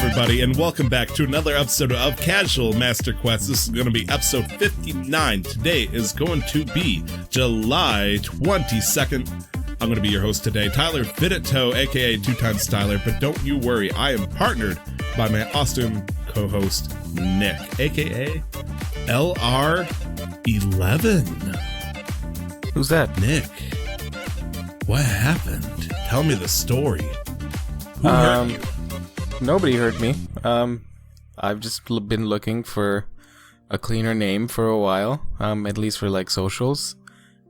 everybody, and welcome back to another episode of Casual Master Quest. This is going to be episode 59. Today is going to be July 22nd. I'm going to be your host today, Tyler Vidito, aka 2x Tyler, but don't you worry, I am partnered by my awesome co-host, Nik, aka LR11. Who's that? Nik, what happened? Tell me the story. Who hurt you? Nobody hurt me. I've just been looking for a cleaner name for a while, at least for like socials.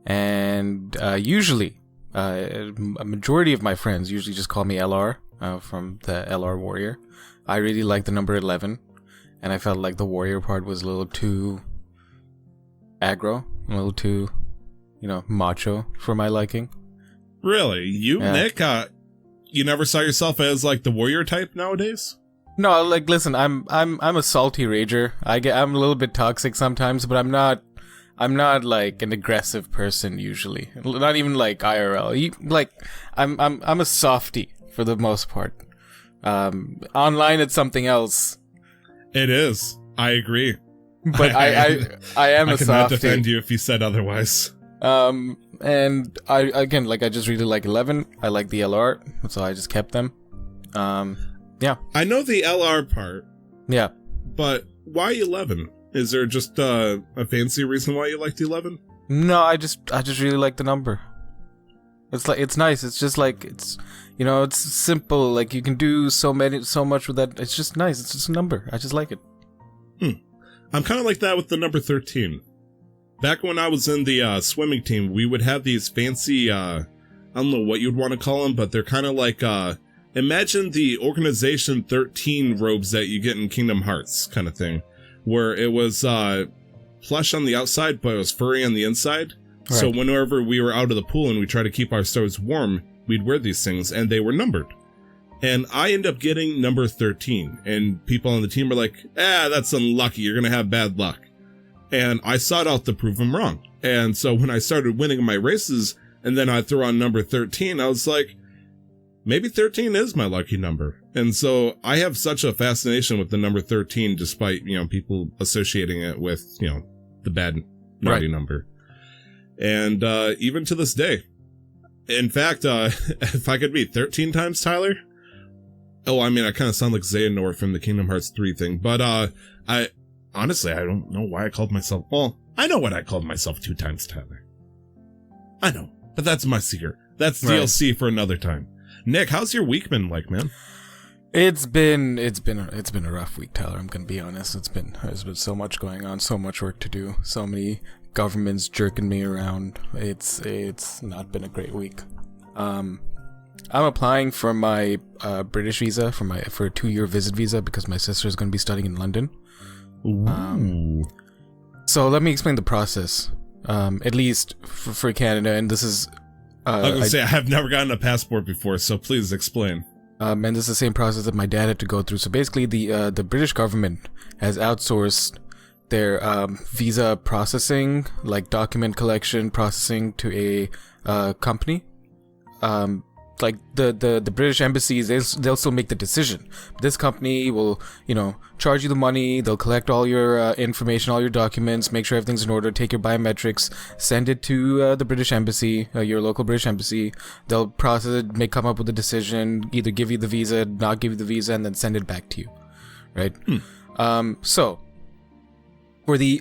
And usually, a majority of my friends usually just call me LR, from the LR Warrior. I really like the number 11, and I felt like the Warrior part was a little too aggro, a little too, macho for my liking. Really? You, yeah. Nik, you never saw yourself as like the warrior type nowadays? No, like listen, I'm a salty rager. I'm a little bit toxic sometimes, but I'm not like an aggressive person usually. Not even like IRL. Like I'm a softie for the most part. Online it's something else. It is. I agree. But I am a softie. I cannot defend you if you said otherwise. And I just really like 11. I like the LR, so I just kept them. Yeah. I know the LR part. Yeah. But why 11? Is there just a fancy reason why you like the 11? No, I just really like the number. It's nice. It's just like it's simple. Like you can do so much with that. It's just nice. It's just a number. I just like it. I'm kind of like that with the number 13. Back when I was in the swimming team, we would have these fancy, I don't know what you'd want to call them, but they're kind of like, imagine the Organization 13 robes that you get in Kingdom Hearts kind of thing, where it was plush on the outside, but it was furry on the inside. Right. So whenever we were out of the pool and we tried to keep ourselves warm, we'd wear these things, and they were numbered. And I ended up getting number 13, and people on the team were like, that's unlucky, you're going to have bad luck. And I sought out to prove them wrong. And so when I started winning my races, and then I threw on number 13, I was like, maybe 13 is my lucky number. And so I have such a fascination with the number 13, despite, people associating it with, the bad, naughty number. And even to this day. In fact, if I could be 13 times Tyler. Oh, I mean, I kind of sound like Xehanort from the Kingdom Hearts 3 thing. But honestly, I don't know why I called myself... Well, I know what I called myself 2 times Tyler. I know, but that's my secret. That's DLC for another time. Nik, how's your week been like, man? It's been a rough week, Tyler. I'm gonna be honest. There's been so much going on, so much work to do, so many governments jerking me around. It's not been a great week. I'm applying for my British visa for a 2-year visit visa because my sister is going to be studying in London. So let me explain the process, at least for Canada, and this is... I was going to say, I have never gotten a passport before, so please explain. And this is the same process that my dad had to go through. So basically, the British government has outsourced their visa processing, like document collection processing, to a company. Like the British embassies, they'll still make the decision. This company will, charge you the money. They'll collect all your information, all your documents, make sure everything's in order, take your biometrics, send it to the British embassy, your local British embassy. They'll process it, come up with a decision, either give you the visa, not give you the visa, and then send it back to you, right?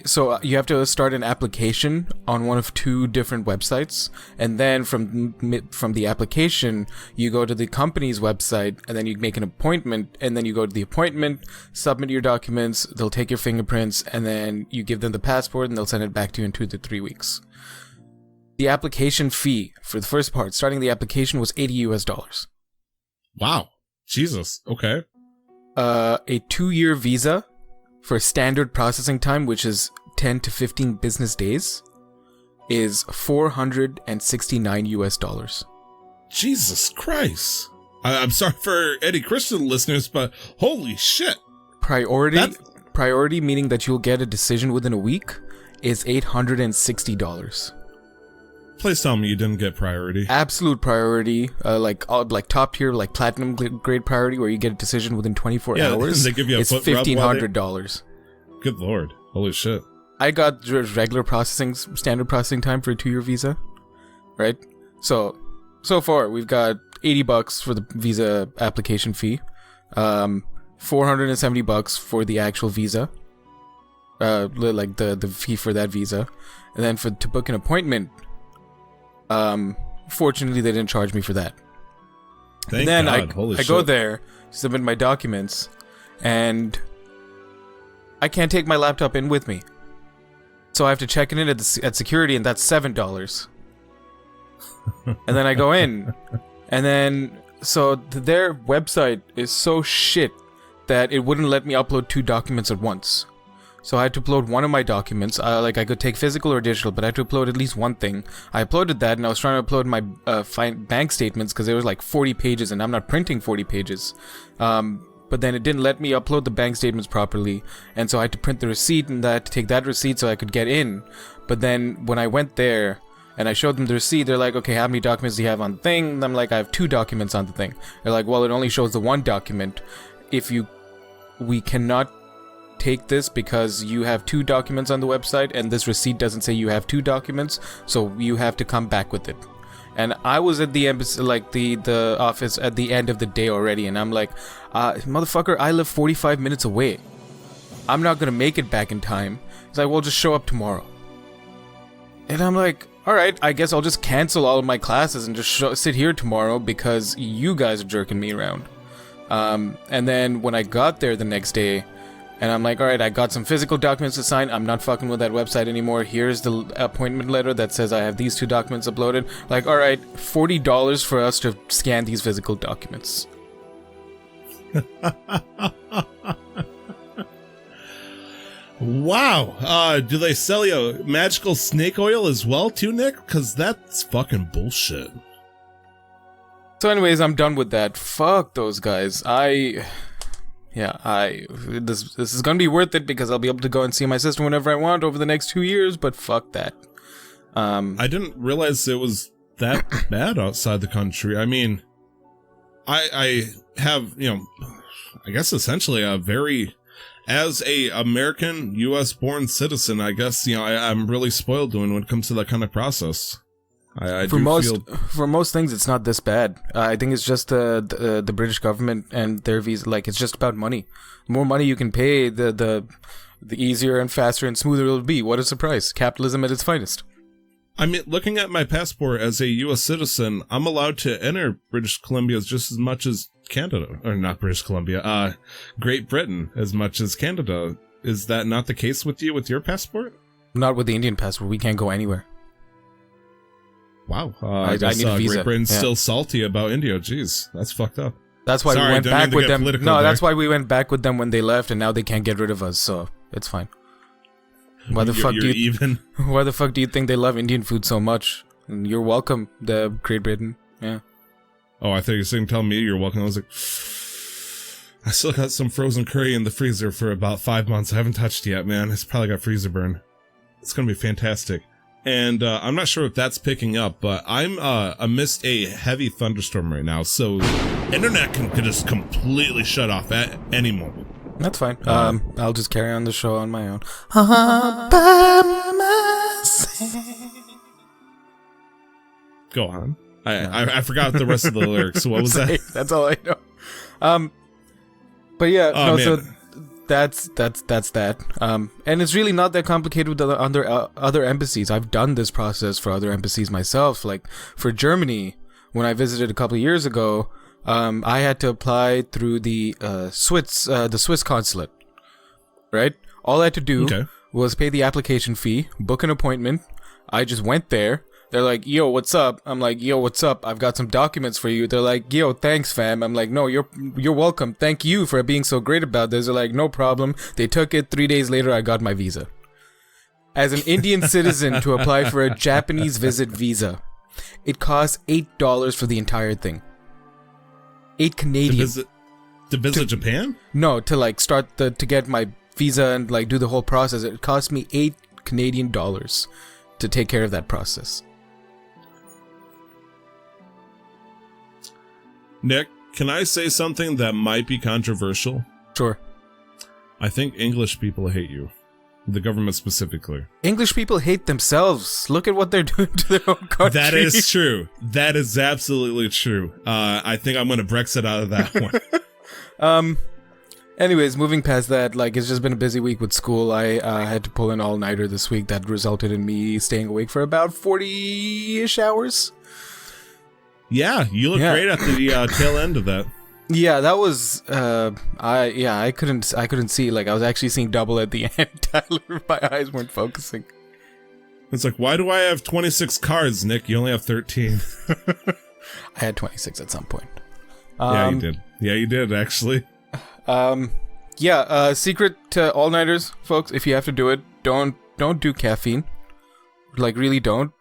So you have to start an application on one of 2 different websites, and then from the application you go to the company's website, and then you make an appointment, and then you go to the appointment, submit your documents, they'll take your fingerprints, and then you give them the passport, and they'll send it back to you in 2 to 3 weeks. The application fee for the first part, starting the application, was $80. Wow. Jesus. Okay. A 2-year visa for standard processing time, which is 10 to 15 business days, is $469. Jesus Christ. I'm sorry for any Christian listeners, but holy shit. Priority meaning that you'll get a decision within a week is $860. Please tell me you didn't get priority. Absolute priority, like top tier, like platinum grade priority, where you get a decision within 24 hours. They give you a it's foot rub $1,500. Good lord. Holy shit. I got regular standard processing time for a 2-year visa, right? So far we've got $80 for the visa application fee, $470 for the actual visa, like the fee for that visa, and then to book an appointment. Fortunately, they didn't charge me for that. Thank and then God. I go there, submit my documents, and I can't take my laptop in with me. So I have to check it in at security, and that's $7. And then I go in, and then their website is so shit that it wouldn't let me upload 2 documents at once. So I had to upload one of my documents. I could take physical or digital, but I had to upload at least one thing. I uploaded that, and I was trying to upload my bank statements because there was like 40 pages, and I'm not printing 40 pages. But then it didn't let me upload the bank statements properly, and so I had to print the receipt and that to take that receipt so I could get in. But then when I went there and I showed them the receipt, they're like, okay, how many documents do you have on the thing? And I'm like, I have 2 documents on the thing. They're like, well, it only shows the 1 document. We cannot take this because you have 2 documents on the website, and this receipt doesn't say you have 2 documents, so you have to come back with it. And I was at the embassy, like the office at the end of the day already, and I'm like, motherfucker, I live 45 minutes away. I'm not gonna make it back in time. He's like, well, just show up tomorrow. And I'm like, alright, I guess I'll just cancel all of my classes and just sit here tomorrow because you guys are jerking me around. And then when I got there the next day, and I'm like, alright, I got some physical documents to sign. I'm not fucking with that website anymore. Here's the appointment letter that says I have these 2 documents uploaded. Like, alright, $40 for us to scan these physical documents. Wow. Do they sell you magical snake oil as well too, Nick? Because that's fucking bullshit. So anyways, I'm done with that. Fuck those guys. This is gonna be worth it because I'll be able to go and see my sister whenever I want over the next 2 years, but fuck that. I didn't realize it was that bad outside the country. I mean, I have, I guess essentially as a American U.S. born citizen, I guess, I'm really spoiled when it comes to that kind of process. For most things, it's not this bad. I think it's just the British government and their visa. Like, it's just about money. The more money you can pay, the easier and faster and smoother it'll be. What a surprise! Capitalism at its finest. I mean, looking at my passport as a U.S. citizen, I'm allowed to enter British Columbia just as much as Canada, or not British Columbia, Great Britain as much as Canada. Is that not the case with you with your passport? Not with the Indian passport. We can't go anywhere. Wow. I guess, need a visa. Great Britain's still salty about India. Jeez, that's fucked up. That's why we went back with them. No, that's why we went back with them when they left, and now they can't get rid of us, so it's fine. Why the fuck do you think they love Indian food so much? And you're welcome, the Great Britain. Yeah. Oh, I thought you were saying tell me you're welcome. I was like, I still got some frozen curry in the freezer for about 5 months. I haven't touched it yet, man. It's probably got freezer burn. It's gonna be fantastic. And I'm not sure if that's picking up, but I'm amidst a heavy thunderstorm right now, so internet can just completely shut off at any moment. That's fine. I'll just carry on the show on my own. Go on. I forgot the rest of the lyrics. What was that? That's all I know. But yeah, so that's that. And it's really not that complicated with the other embassies. I've done this process for other embassies myself. Like for Germany, when I visited a couple of years ago, I had to apply through the Swiss consulate. Right? All I had to do was pay the application fee, book an appointment. I just went there. They're like, yo, what's up? I'm like, yo, what's up? I've got some documents for you. They're like, yo, thanks, fam. I'm like, no, you're welcome. Thank you for being so great about this. They're like, no problem. They took it. 3 days later, I got my visa. As an Indian citizen to apply for a Japanese visit visa, it costs $8 for the entire thing. 8 Canadian. To visit Japan? No, to like start to get my visa and like do the whole process. It cost me $8 Canadian to take care of that process. Nick, can I say something that might be controversial? Sure. I think English people hate you. The government specifically. English people hate themselves. Look at what they're doing to their own country. That is true. That is absolutely true. I think I'm going to Brexit out of that one. Anyways, moving past that, like, it's just been a busy week with school. I had to pull an all-nighter this week that resulted in me staying awake for about 40-ish hours. Yeah, you look great at the tail end of that. Yeah, that was I couldn't see. Like, I was actually seeing double at the end. Tyler, my eyes weren't focusing. It's like, why do I have 26 cards, Nick? You only have 13. I had 26 at some point. Yeah, you did. Yeah, you did, actually. Secret to all-nighters, folks, if you have to do it, don't do caffeine. Like, really don't.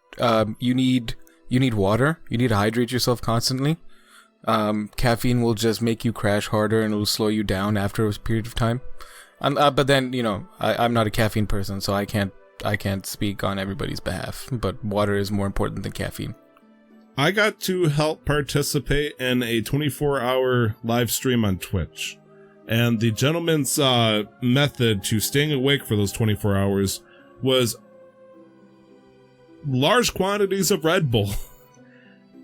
You need water. You need to hydrate yourself constantly. Caffeine will just make you crash harder and it'll slow you down after a period of time. But then, I'm not a caffeine person, so I can't speak on everybody's behalf. But water is more important than caffeine. I got to help participate in a 24-hour live stream on Twitch. And the gentleman's method to staying awake for those 24 hours was large quantities of Red Bull.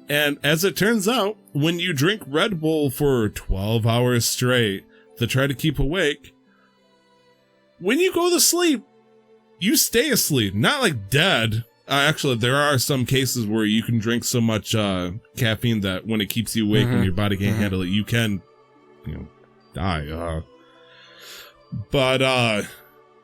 And as it turns out, when you drink Red Bull for 12 hours straight to try to keep awake, when you go to sleep, you stay asleep. Not like dead. Actually, there are some cases where you can drink so much caffeine that when it keeps you awake, when your body can't handle it, you can, die.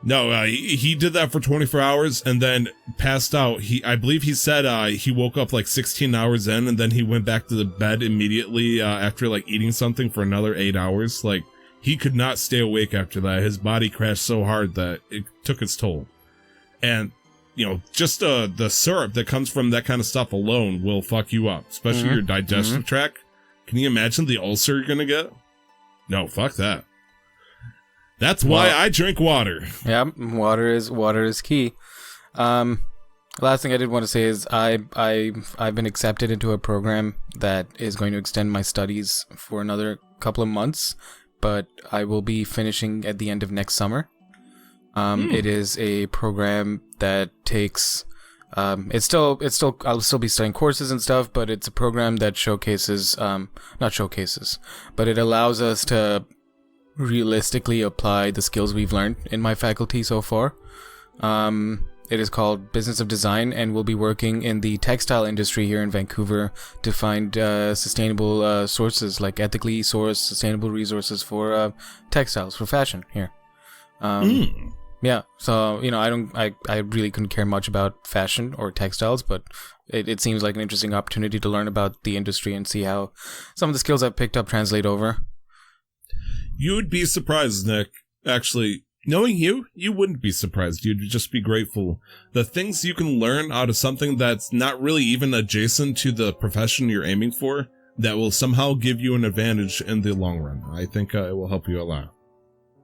No, he did that for 24 hours and then passed out. I believe he said he woke up like 16 hours in and then he went back to the bed immediately after like eating something for another 8 hours. Like, he could not stay awake after that. His body crashed so hard that it took its toll. And, just the syrup that comes from that kind of stuff alone will fuck you up, especially your digestive tract. Can you imagine the ulcer you're going to get? No, fuck that. That's why I drink water. Yeah, water is key. Last thing I did want to say is I've been accepted into a program that is going to extend my studies for another couple of months, but I will be finishing at the end of next summer. It is a program that takes I'll still be studying courses and stuff, but it's a program that but it allows us to realistically apply the skills we've learned in my faculty so far. It is called Business of Design, and we'll be working in the textile industry here in Vancouver to find sustainable sources, like ethically sourced sustainable resources for textiles, for fashion here. Yeah, so I really couldn't care much about fashion or textiles, but it seems like an interesting opportunity to learn about the industry and see how some of the skills I've picked up translate over. You'd be surprised, Nick. Actually, knowing you wouldn't be surprised. You'd just be grateful. The things you can learn out of something that's not really even adjacent to the profession you're aiming for, that will somehow give you an advantage in the long run. I think it will help you a lot.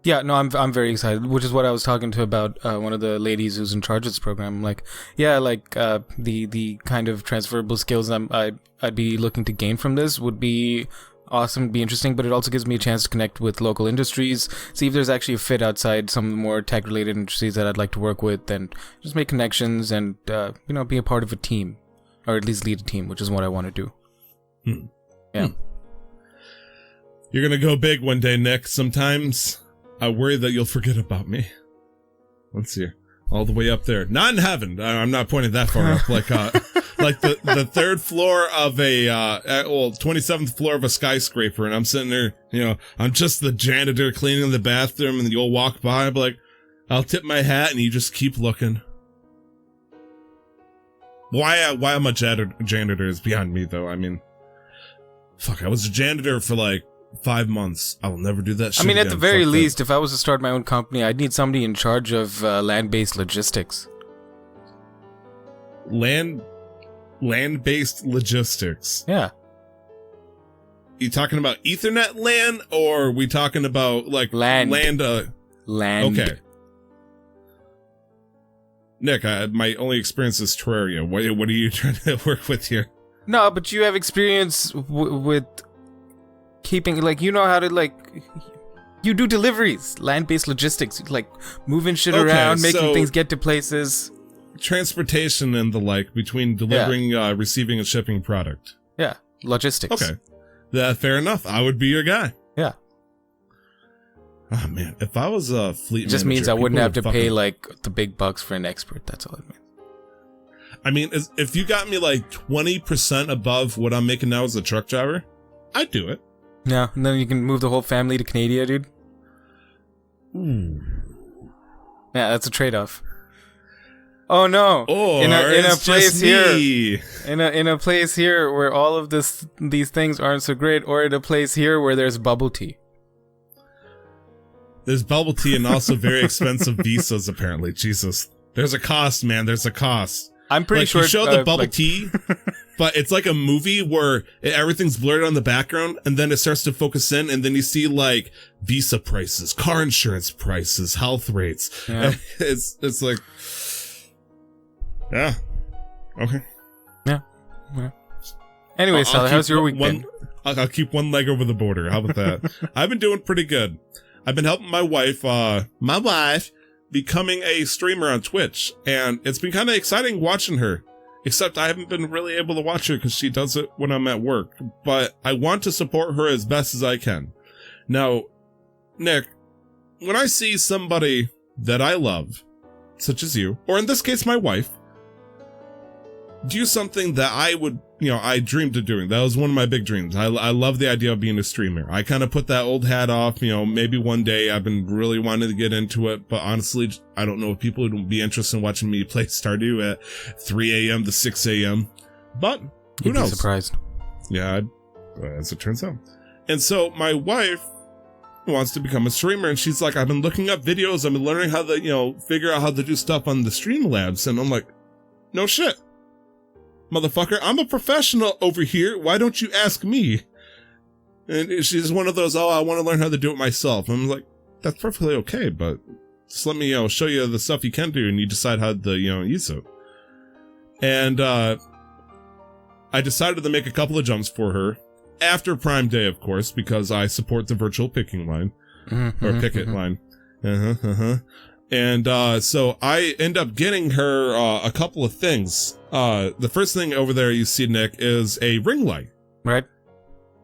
Yeah, no, I'm very excited, which is what I was talking to about one of the ladies who's in charge of this program. Like, yeah, like the kind of transferable skills I'd be looking to gain from this would be awesome, be interesting, but it also gives me a chance to connect with local industries, see if there's actually a fit outside some of the more tech-related industries that I'd like to work with, and just make connections and be a part of a team, or at least lead a team, which is what I want to do. Yeah. You're gonna go big one day, Nick. Sometimes I worry that you'll forget about me. Let's see. All the way up there. Not in heaven. I'm not pointing that far up. Like the third floor of a 27th floor of a skyscraper, and I'm sitting there, I'm just the janitor cleaning the bathroom, and you'll walk by, and be like, I'll tip my hat, and you just keep looking. Why I'm a janitor is beyond me, though. I mean, fuck, I was a janitor for like 5 months. I will never do that shit at again. the very least, if I was to start my own company, I'd need somebody in charge of land-based logistics. Land-based logistics? Yeah. You talking about Ethernet LAN, or are we talking about, like, land? Land. Okay. Nick, my only experience is Terraria. What are you trying to work with here? No, but you have experience with keeping, like, you know how to, like, you do deliveries, land-based logistics, like moving shit around, making things get to places. Transportation and the like between delivering, receiving, and shipping product. Yeah, logistics. Okay, fair enough. I would be your guy. Yeah. Oh man, if I was a fleet, it just manager, means I wouldn't have to pay like the big bucks for an expert. That's all it means. I mean, if you got me like 20% above what I'm making now as a truck driver, I'd do it. Yeah, and then you can move the whole family to Canada, dude. Ooh. Yeah, that's a trade-off. Oh no! Or in a place here, me. in a place here where all of these things aren't so great, or in a place here where there's bubble tea. There's bubble tea and also very expensive visas. Apparently, Jesus, there's a cost, man. There's a cost. I'm pretty sure you show the bubble tea, but it's like a movie where everything's blurred on the background, and then it starts to focus in, and then you see like visa prices, car insurance prices, health rates. Yeah. It's like, yeah, okay, yeah. Anyways, Tyler, how's your week been? I'll keep one leg over the border. How about that? I've been doing pretty good. I've been helping my wife becoming a streamer on Twitch, and it's been kind of exciting watching her, except I haven't been really able to watch her because she does it when I'm at work, but I want to support her as best as I can. Now, Nick, when I see somebody that I love, such as you, or in this case my wife, do something that I would, I dreamed of doing. That was one of my big dreams. I love the idea of being a streamer. I kind of put that old hat off, maybe one day. I've been really wanting to get into it, but honestly, I don't know if people would be interested in watching me play Stardew at 3 a.m. to 6 a.m. But who knows? Be surprised. Yeah, as it turns out. And so my wife wants to become a streamer, and she's like, I've been looking up videos. I've been learning how to, figure out how to do stuff on the Streamlabs. And I'm like, no shit. Motherfucker, I'm a professional over here. Why don't you ask me? And she's one of those, I want to learn how to do it myself. I'm like, that's perfectly okay, but just let me, show you the stuff you can do, and you decide how to, use it. And, I decided to make a couple of jumps for her after Prime Day, of course, because I support the virtual picking line, or picket line. And so I end up getting her a couple of things. The first thing over there you see, Nick, is a ring light. Right.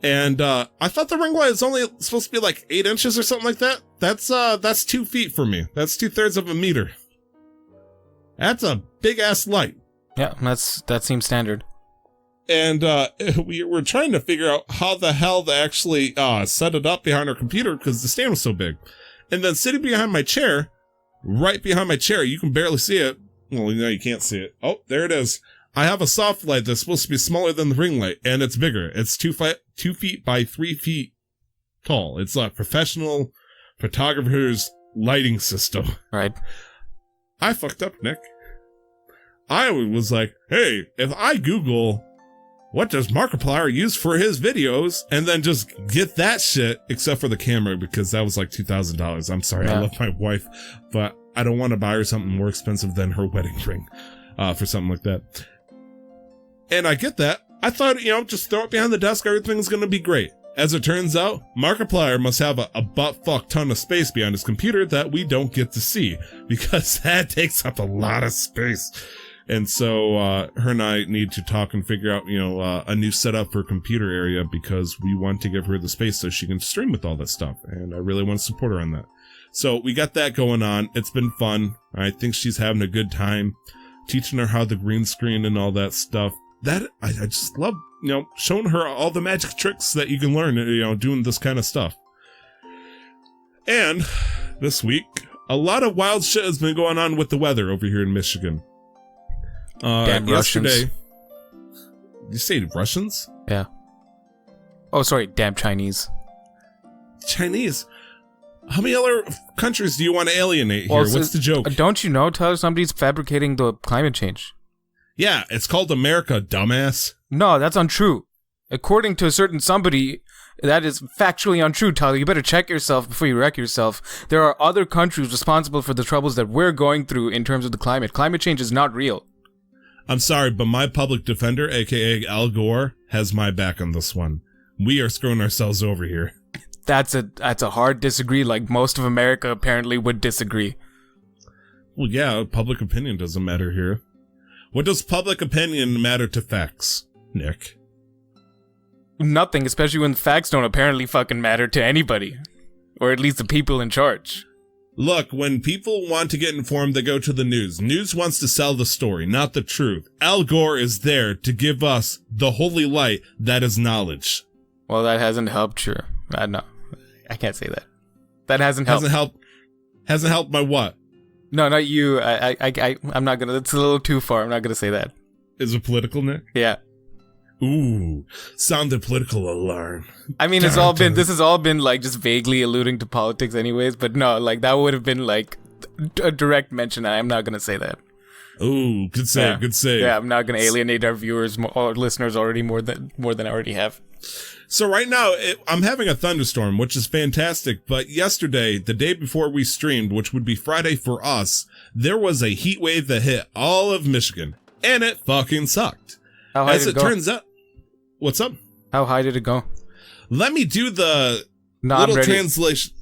And I thought the ring light is only supposed to be like 8 inches or something like that. That's 2 feet for me. That's 2/3 of a meter. That's a big ass light. Yeah, that seems standard. And we were trying to figure out how the hell to actually set it up behind our computer because the stand was so big. And then sitting behind my chair, right behind my chair, you can barely see it. Well, no, you can't see it. Oh, there it is. I have a soft light that's supposed to be smaller than the ring light, and it's bigger. It's 2 feet by 3 feet tall. It's a professional photographer's lighting system. Right. I fucked up, Nick. I was like, hey, if I Google, what does Markiplier use for his videos, and then just get that shit, except for the camera, because that was like $2,000. I'm sorry, yeah. I love my wife, but I don't want to buy her something more expensive than her wedding ring for something like that. And I get that. I thought, just throw it behind the desk, everything's going to be great. As it turns out, Markiplier must have a butt-fuck ton of space behind his computer that we don't get to see, because that takes up a lot of space. And so her and I need to talk and figure out, a new setup for computer area, because we want to give her the space so she can stream with all that stuff. And I really want to support her on that. So we got that going on. It's been fun. I think she's having a good time teaching her how the green screen and all that stuff. That I just love, showing her all the magic tricks that you can learn, doing this kind of stuff. And this week, a lot of wild shit has been going on with the weather over here in Michigan. Damn yesterday, Russians. You say Russians? Yeah. Oh, sorry, damn Chinese. Chinese? How many other countries do you want to alienate here? What's the joke? Don't you know, Tyler, somebody's fabricating the climate change? Yeah, it's called America, dumbass. No, that's untrue. According to a certain somebody, that is factually untrue, Tyler. You better check yourself before you wreck yourself. There are other countries responsible for the troubles that we're going through in terms of the climate. Climate change is not real. I'm sorry, but my public defender, aka Al Gore, has my back on this one. we are screwing ourselves over here. That's a hard disagree. Like most of America apparently would disagree. Well, yeah, public opinion doesn't matter here. What does public opinion matter to facts, Nick? Nothing, especially when facts don't apparently fucking matter to anybody. Or at least the people in charge. Look, when people want to get informed, they go to the news. News wants to sell the story, not the truth. Al Gore is there to give us the holy light that is knowledge. Well, that hasn't helped, sure. No, I can't say that. That hasn't helped. Hasn't helped my what? No, not you. I'm not gonna. It's a little too far. I'm not gonna say that. Is it political, Nick? Yeah. Ooh, sounded political alarm. I mean, this has all been like just vaguely alluding to politics anyways, but no, like that would have been like a direct mention. I'm not going to say that. Ooh, good save, good save. Yeah, I'm not going to alienate our viewers or listeners already more than I already have. So right now, I'm having a thunderstorm, which is fantastic, but yesterday, the day before we streamed, which would be Friday for us, there was a heat wave that hit all of Michigan, and it fucking sucked. How high As it turns out, what's up? How high did it go? Let me do the little translation.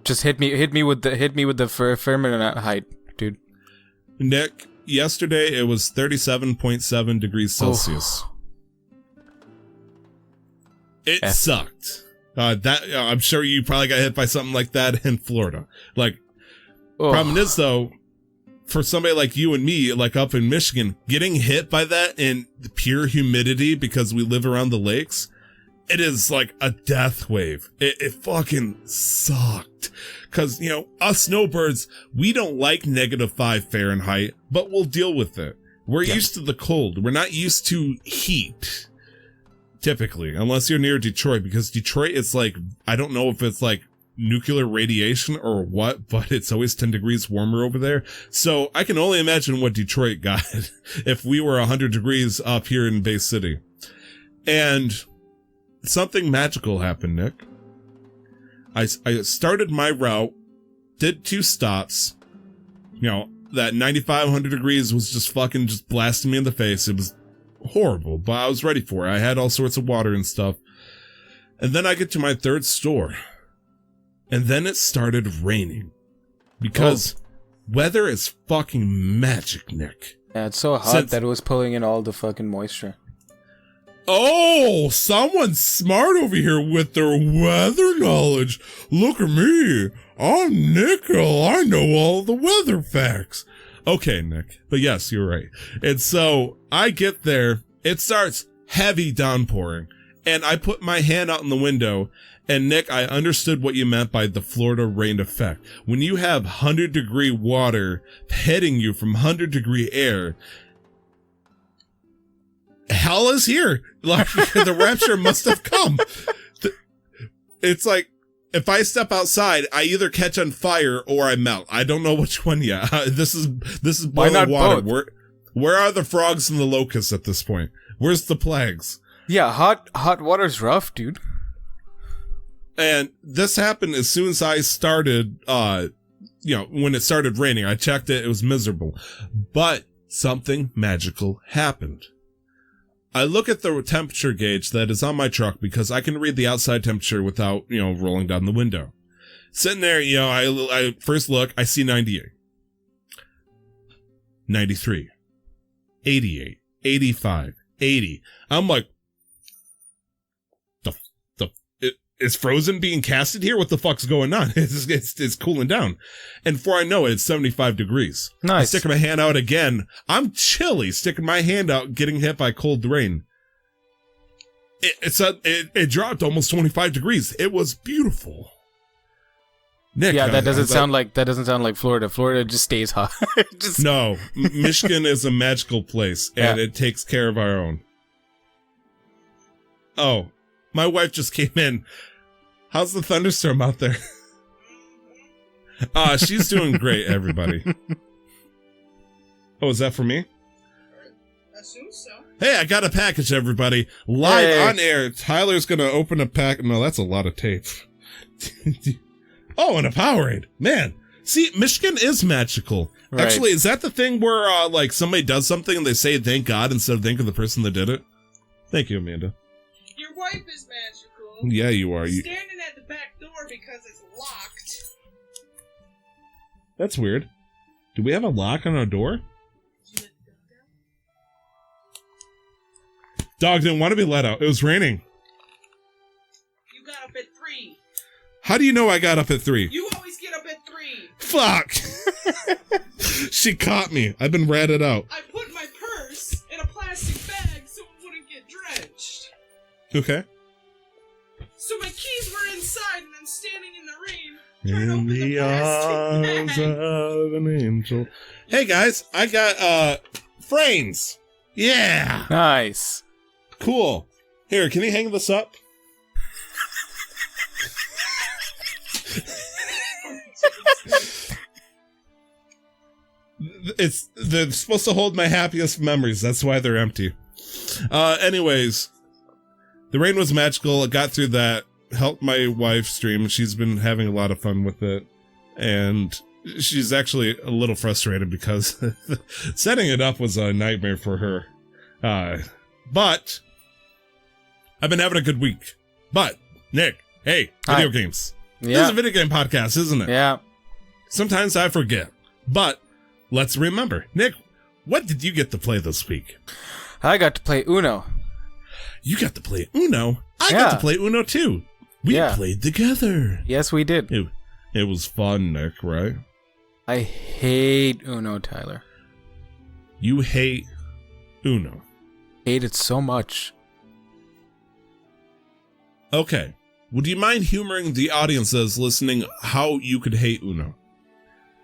Just hit me with the firmament height, dude. Nick, yesterday it was 37.7 degrees Celsius. Oh. It sucked. I'm sure you probably got hit by something like that in Florida. Like, problem is though, for somebody like you and me, like up in Michigan, getting hit by that in the pure humidity because we live around the lakes, it is like a death wave. It fucking sucked. Cause, you know, us snowbirds, we don't like -5 Fahrenheit, but we'll deal with it. We're used to the cold. We're not used to heat. Typically, unless you're near Detroit, because Detroit is like, I don't know if it's like nuclear radiation or what, but it's always 10 degrees warmer over there. So I can only imagine what Detroit got if we were 100 degrees up here in Bay City. And something magical happened, Nick. I started my route, did 2 stops. You know, that 95, 100 degrees was just fucking just blasting me in the face. It was horrible, but I was ready for it. I had all sorts of water and stuff. And then I get to my 3rd store. And then it started raining. Because weather is fucking magic, Nick. Yeah, it's so hot that it was pulling in all the fucking moisture. Oh, someone's smart over here with their weather knowledge. Look at me. I'm Nickel. I know all the weather facts. Okay, Nick. But yes, you're right. And so I get there. It starts heavy downpouring. And I put my hand out in the window. And Nick, I understood what you meant by the Florida rain effect. When you have 100-degree water hitting you from 100-degree air, hell is here. Like, the rapture must have come. It's like, if I step outside, I either catch on fire or I melt. I don't know which one yet. This is boiling water. Both? Where are the frogs and the locusts at this point? Where's the plagues? Yeah, hot water's rough, dude. And this happened as soon as I started, when it started raining. I checked it. It was miserable. But something magical happened. I look at the temperature gauge that is on my truck because I can read the outside temperature without, rolling down the window. Sitting there, I first look, I see 98, 93, 88, 85, 80. I'm like, is Frozen being casted here? What the fuck's going on? It's cooling down. And before I know it, it's 75 degrees. Nice. I stick my hand out again. I'm chilly, sticking my hand out, getting hit by cold rain. It dropped almost 25 degrees. It was beautiful. Nick, yeah, that doesn't sound like Florida. Florida just stays hot. No, Michigan is a magical place, and it takes care of our own. Oh, my wife just came in. How's the thunderstorm out there? She's doing great, everybody. Oh, is that for me? I assume so. Hey, I got a package, everybody. Live on air. Tyler's gonna open a pack. No, that's a lot of tape. Oh, and a Powerade. Man. See, Michigan is magical. Right. Actually, is that the thing where, somebody does something and they say thank God instead of thanking the person that did it? Thank you, Amanda. You're wife is magical. Yeah, you are. Standing at the back door because it's locked. That's weird. Do we have a lock on our door? Dog didn't want to be let out. It was raining. You got up at 3. How do you know I got up at 3? You always get up at 3. Fuck! She caught me. I've been ratted out. I put my purse in a plastic bag so it wouldn't get drenched. Okay. So my keys were inside and I'm standing in the rain. In the arms of an angel. Hey guys, I got frames. Yeah. Nice. Cool. Here, can you hang this up? They're supposed to hold my happiest memories. That's why they're empty. Anyways, the rain was magical. I got through that. Helped my wife stream. She's been having a lot of fun with it, and she's actually a little frustrated because setting it up was a nightmare for her. But I've been having a good week. But Nick, hey, video games. Yeah. This is a video game podcast, isn't it? Yeah. Sometimes I forget, but let's remember. Nick, what did you get to play this week? I got to play Uno. You got to play Uno. I Yeah. got to play Uno too. We Yeah. played together. Yes, we did. It was fun, Nick, right? I hate Uno, Tyler. You hate Uno. Hate it so much. Okay. Would you mind humoring the audiences listening how you could hate Uno?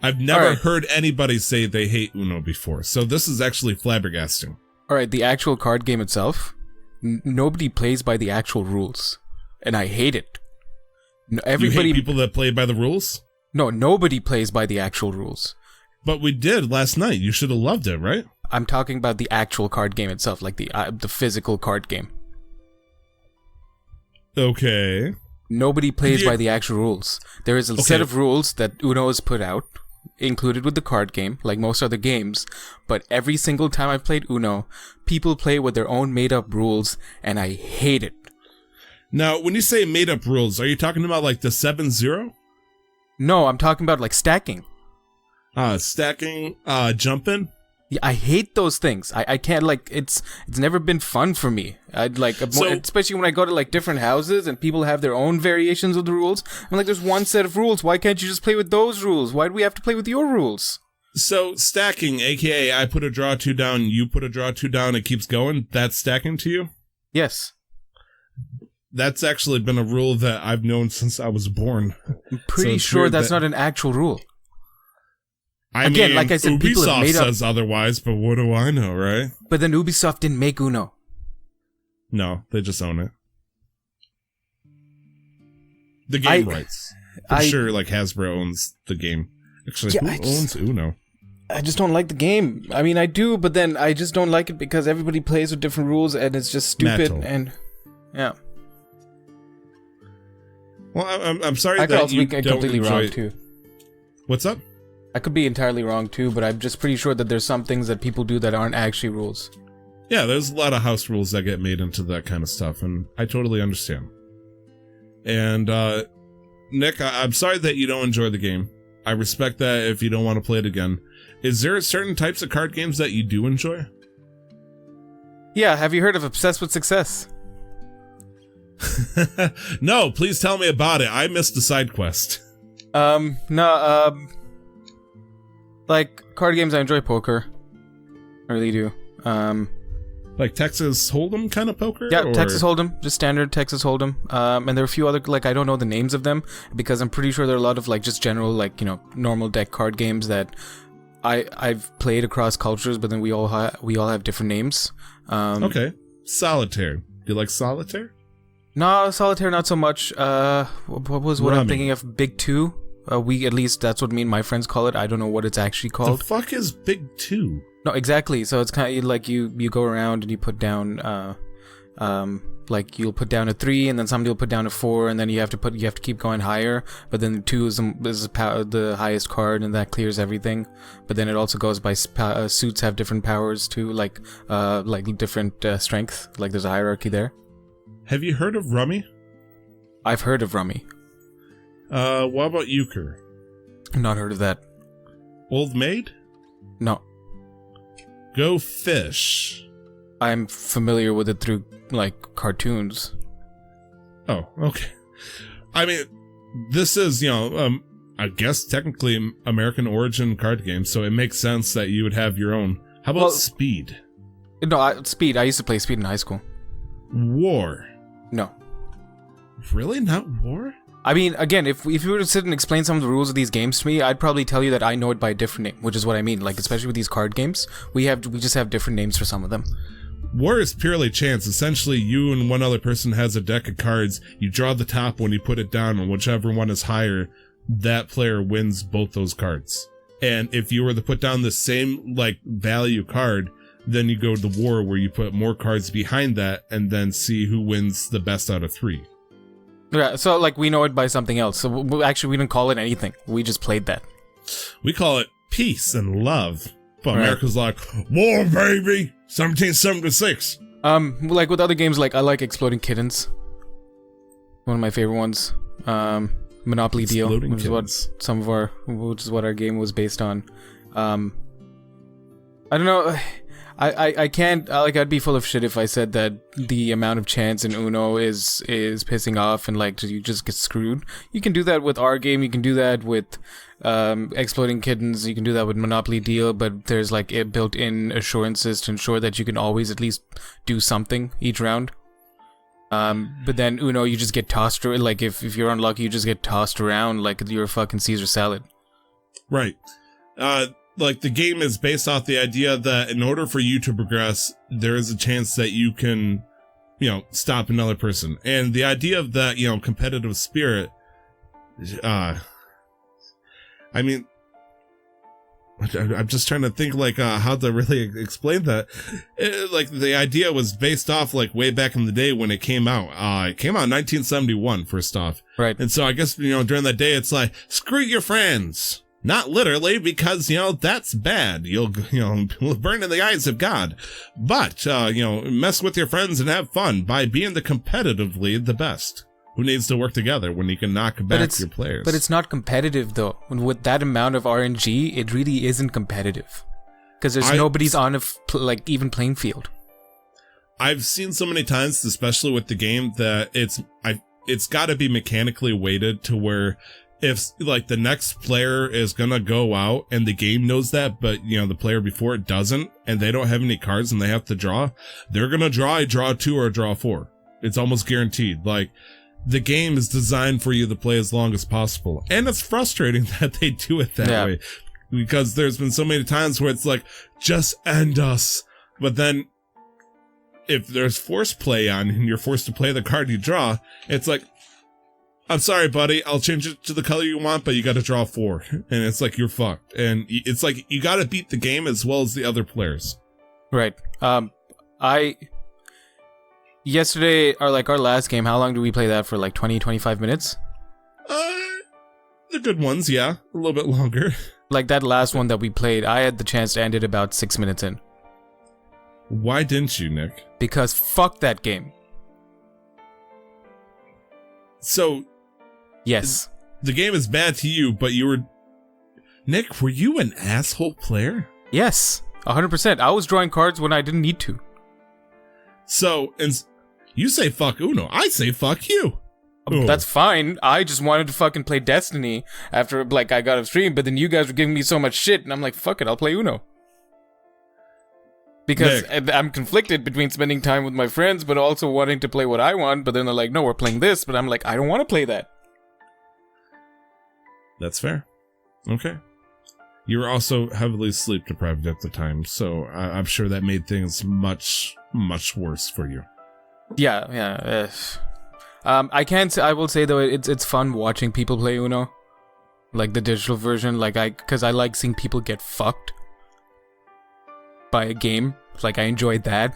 I've never Alright. heard anybody say they hate Uno before, so this is actually flabbergasting. Alright, the actual card game itself, nobody plays by the actual rules. And I hate it. Everybody, You hate people that play by the rules? No, nobody plays by the actual rules. But we did last night. You should have loved it, right? I'm talking about the actual card game itself, like the physical card game. Okay. Nobody plays by the actual rules. There is a set of rules that Uno has put out, included with the card game, like most other games, but every single time I've played Uno, people play with their own made-up rules, and I hate it. Now, when you say made-up rules, are you talking about like the 7-0? No, I'm talking about like stacking. Stacking, jumping? Yeah, I hate those things. I can't, like, it's never been fun for me. I'd like, especially when I go to like different houses and people have their own variations of the rules. I'm like, there's one set of rules. Why can't you just play with those rules? Why do we have to play with your rules? So stacking, aka I put a draw 2 down, you put a draw 2 down, it keeps going. That's stacking to you? Yes. That's actually been a rule that I've known since I was born. I'm pretty sure that's not an actual rule. Again, like I said, people have made Ubisoft says otherwise, but what do I know, right? But then Ubisoft didn't make Uno. No, they just own it. The game rights. I'm sure like Hasbro owns the game. Actually, Yeah, who owns Uno? I just don't like the game. I mean, I do, but then I just don't like it because everybody plays with different rules and it's just stupid. Mattel. And yeah, Well, I'm sorry I could that also you be don't completely enjoy wrong it. too. What's up? I could be entirely wrong too, but I'm just pretty sure that there's some things that people do that aren't actually rules. Yeah, there's a lot of house rules that get made into that kind of stuff, and I totally understand. And, Nick, I'm sorry that you don't enjoy the game. I respect that if you don't want to play it again. Is there certain types of card games that you do enjoy? Yeah, have you heard of Obsessed with Success? No, please tell me about it. I missed the side quest. Like, card games, I enjoy poker. I really do. Like Texas Hold'em kind of poker? Yeah, or? Texas Hold'em, just standard Texas Hold'em. And there are a few other, like, I don't know the names of them, because I'm pretty sure there are a lot of, like, just general, like, you know, normal deck card games that I've played across cultures, but then we all have different names. Okay. Solitaire. Do you like Solitaire? No, Solitaire, not so much. What was what I'm Rummy. thinking of? Big Two? At least that's what me and my friends call it. I don't know what it's actually called. The fuck is Big Two? No, exactly. So it's kind of like you go around and you put down, like you'll put down a 3, and then somebody will put down a 4, and then you have to keep going higher. But then the 2 is the highest card, and that clears everything. But then it also goes by suits have different powers too, like different strength. Like there's a hierarchy there. Have you heard of Rummy? I've heard of Rummy. What about Euchre? Not heard of that. Old Maid? No. Go Fish. I'm familiar with it through, like, cartoons. Oh, okay. I mean, this is, I guess technically American origin card game, so it makes sense that you would have your own. How about Speed? No, Speed. I used to play Speed in high school. War? No. Really? Not War? I mean, again, if you were to sit and explain some of the rules of these games to me, I'd probably tell you that I know it by a different name, which is what I mean. Like, especially with these card games, we just have different names for some of them. War is purely chance. Essentially, you and one other person has a deck of cards. You draw the top one, you put it down, and whichever one is higher, that player wins both those cards. And if you were to put down the same, like, value card, then you go to the war where you put more cards behind that and then see who wins the best out of 3. Yeah, so, like, we know it by something else. So, actually, we didn't call it anything. We just played that. We call it peace and love. But Right. America's like, war, baby! 1776! Like, with other games, like, I like Exploding Kittens. One of my favorite ones. Monopoly Deal, Exploding which is what our game was based on. I don't know. I can't, like, I'd be full of shit if I said that the amount of chance in Uno is pissing off and, like, you just get screwed. You can do that with our game, you can do that with Exploding Kittens, you can do that with Monopoly Deal, but there's, like, built-in assurances to ensure that you can always at least do something each round. But then Uno, you just get tossed, like, if you're unlucky, you just get tossed around like you're a fucking Caesar salad. Right. Like, the game is based off the idea that in order for you to progress, there is a chance that you can, stop another person. And the idea of that, competitive spirit, I mean, I'm just trying to think, like, how to really explain that. Like, the idea was based off, like, way back in the day when it came out. It came out in 1971, first off. Right. And so I guess, during that day, it's like, screw your friends. Not literally, because, that's bad. You'll burn in the eyes of God. But, mess with your friends and have fun by being competitively the best. Who needs to work together when you can knock back your players? But it's not competitive, though. With that amount of RNG, it really isn't competitive. Because there's nobody's on a, even playing field. I've seen so many times, especially with the game, that it's got to be mechanically weighted to where if, like, the next player is gonna go out and the game knows that, but, the player before it doesn't, and they don't have any cards and they have to draw, they're gonna draw a draw 2 or a draw 4. It's almost guaranteed. Like, the game is designed for you to play as long as possible. And it's frustrating that they do it that way. Because there's been so many times where it's like, just end us. But then, if there's force play on and you're forced to play the card you draw, it's like, I'm sorry, buddy, I'll change it to the color you want, but you gotta draw 4. And it's like, you're fucked. And it's like, you gotta beat the game as well as the other players. Right. Yesterday, or like our last game, how long did we play that for? Like 20, 25 minutes? The good ones, yeah. A little bit longer. Like that last one that we played, I had the chance to end it about 6 minutes in. Why didn't you, Nick? Because fuck that game. So... Yes. The game is bad to you, but you were... Nick, were you an asshole player? Yes. 100%. I was drawing cards when I didn't need to. So, and you say fuck Uno, I say fuck you. That's fine. I just wanted to fucking play Destiny after, like, I got a stream, but then you guys were giving me so much shit, and I'm like, fuck it, I'll play Uno. Because Nick. I'm conflicted between spending time with my friends, but also wanting to play what I want, but then they're like, no, we're playing this, but I'm like, I don't want to play that. That's fair. Okay. You were also heavily sleep deprived at the time, so I'm sure that made things much, much worse for you. Yeah. I will say though, it's fun watching people play Uno, like the digital version, because I like seeing people get fucked by a game. Like, I enjoyed that,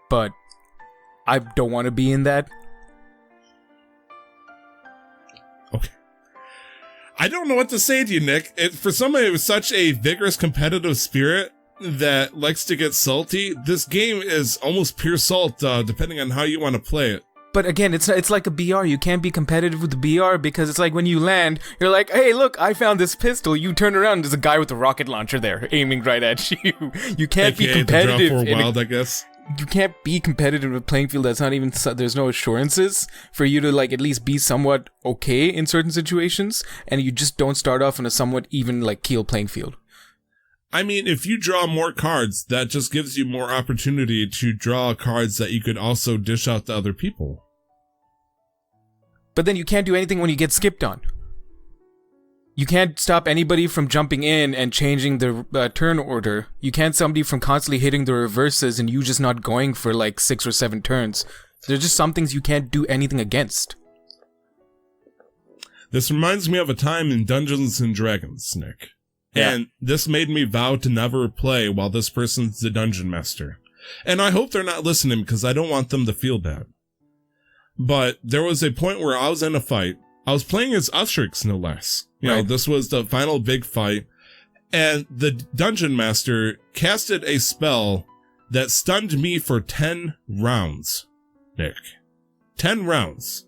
but I don't want to be in that. Okay. I don't know what to say to you, Nick. For somebody with such a vigorous competitive spirit that likes to get salty, this game is almost pure salt, depending on how you want to play it. But again, it's like a BR. You can't be competitive with the BR because it's like when you land, you're like, hey, look, I found this pistol. You turn around, there's a guy with a rocket launcher there aiming right at you. You can't be competitive. The draw for wild, I guess. You can't be competitive in a playing field that's not even, there's no assurances for you to like at least be somewhat okay in certain situations, and you just don't start off on a somewhat even like keel playing field. I mean, if you draw more cards, that just gives you more opportunity to draw cards that you could also dish out to other people. But then you can't do anything when you get skipped on. You can't stop anybody from jumping in and changing the turn order. You can't somebody from constantly hitting the reverses and you just not going for like 6 or 7 turns. There's just some things you can't do anything against. This reminds me of a time in Dungeons and Dragons, Nick. Yeah. And this made me vow to never play while this person's the dungeon master. And I hope they're not listening because I don't want them to feel bad. But there was a point where I was in a fight. I was playing as Ushrix, no less. You know, this was the final big fight. And the dungeon master casted a spell that stunned me for 10 rounds, Nick. 10 rounds.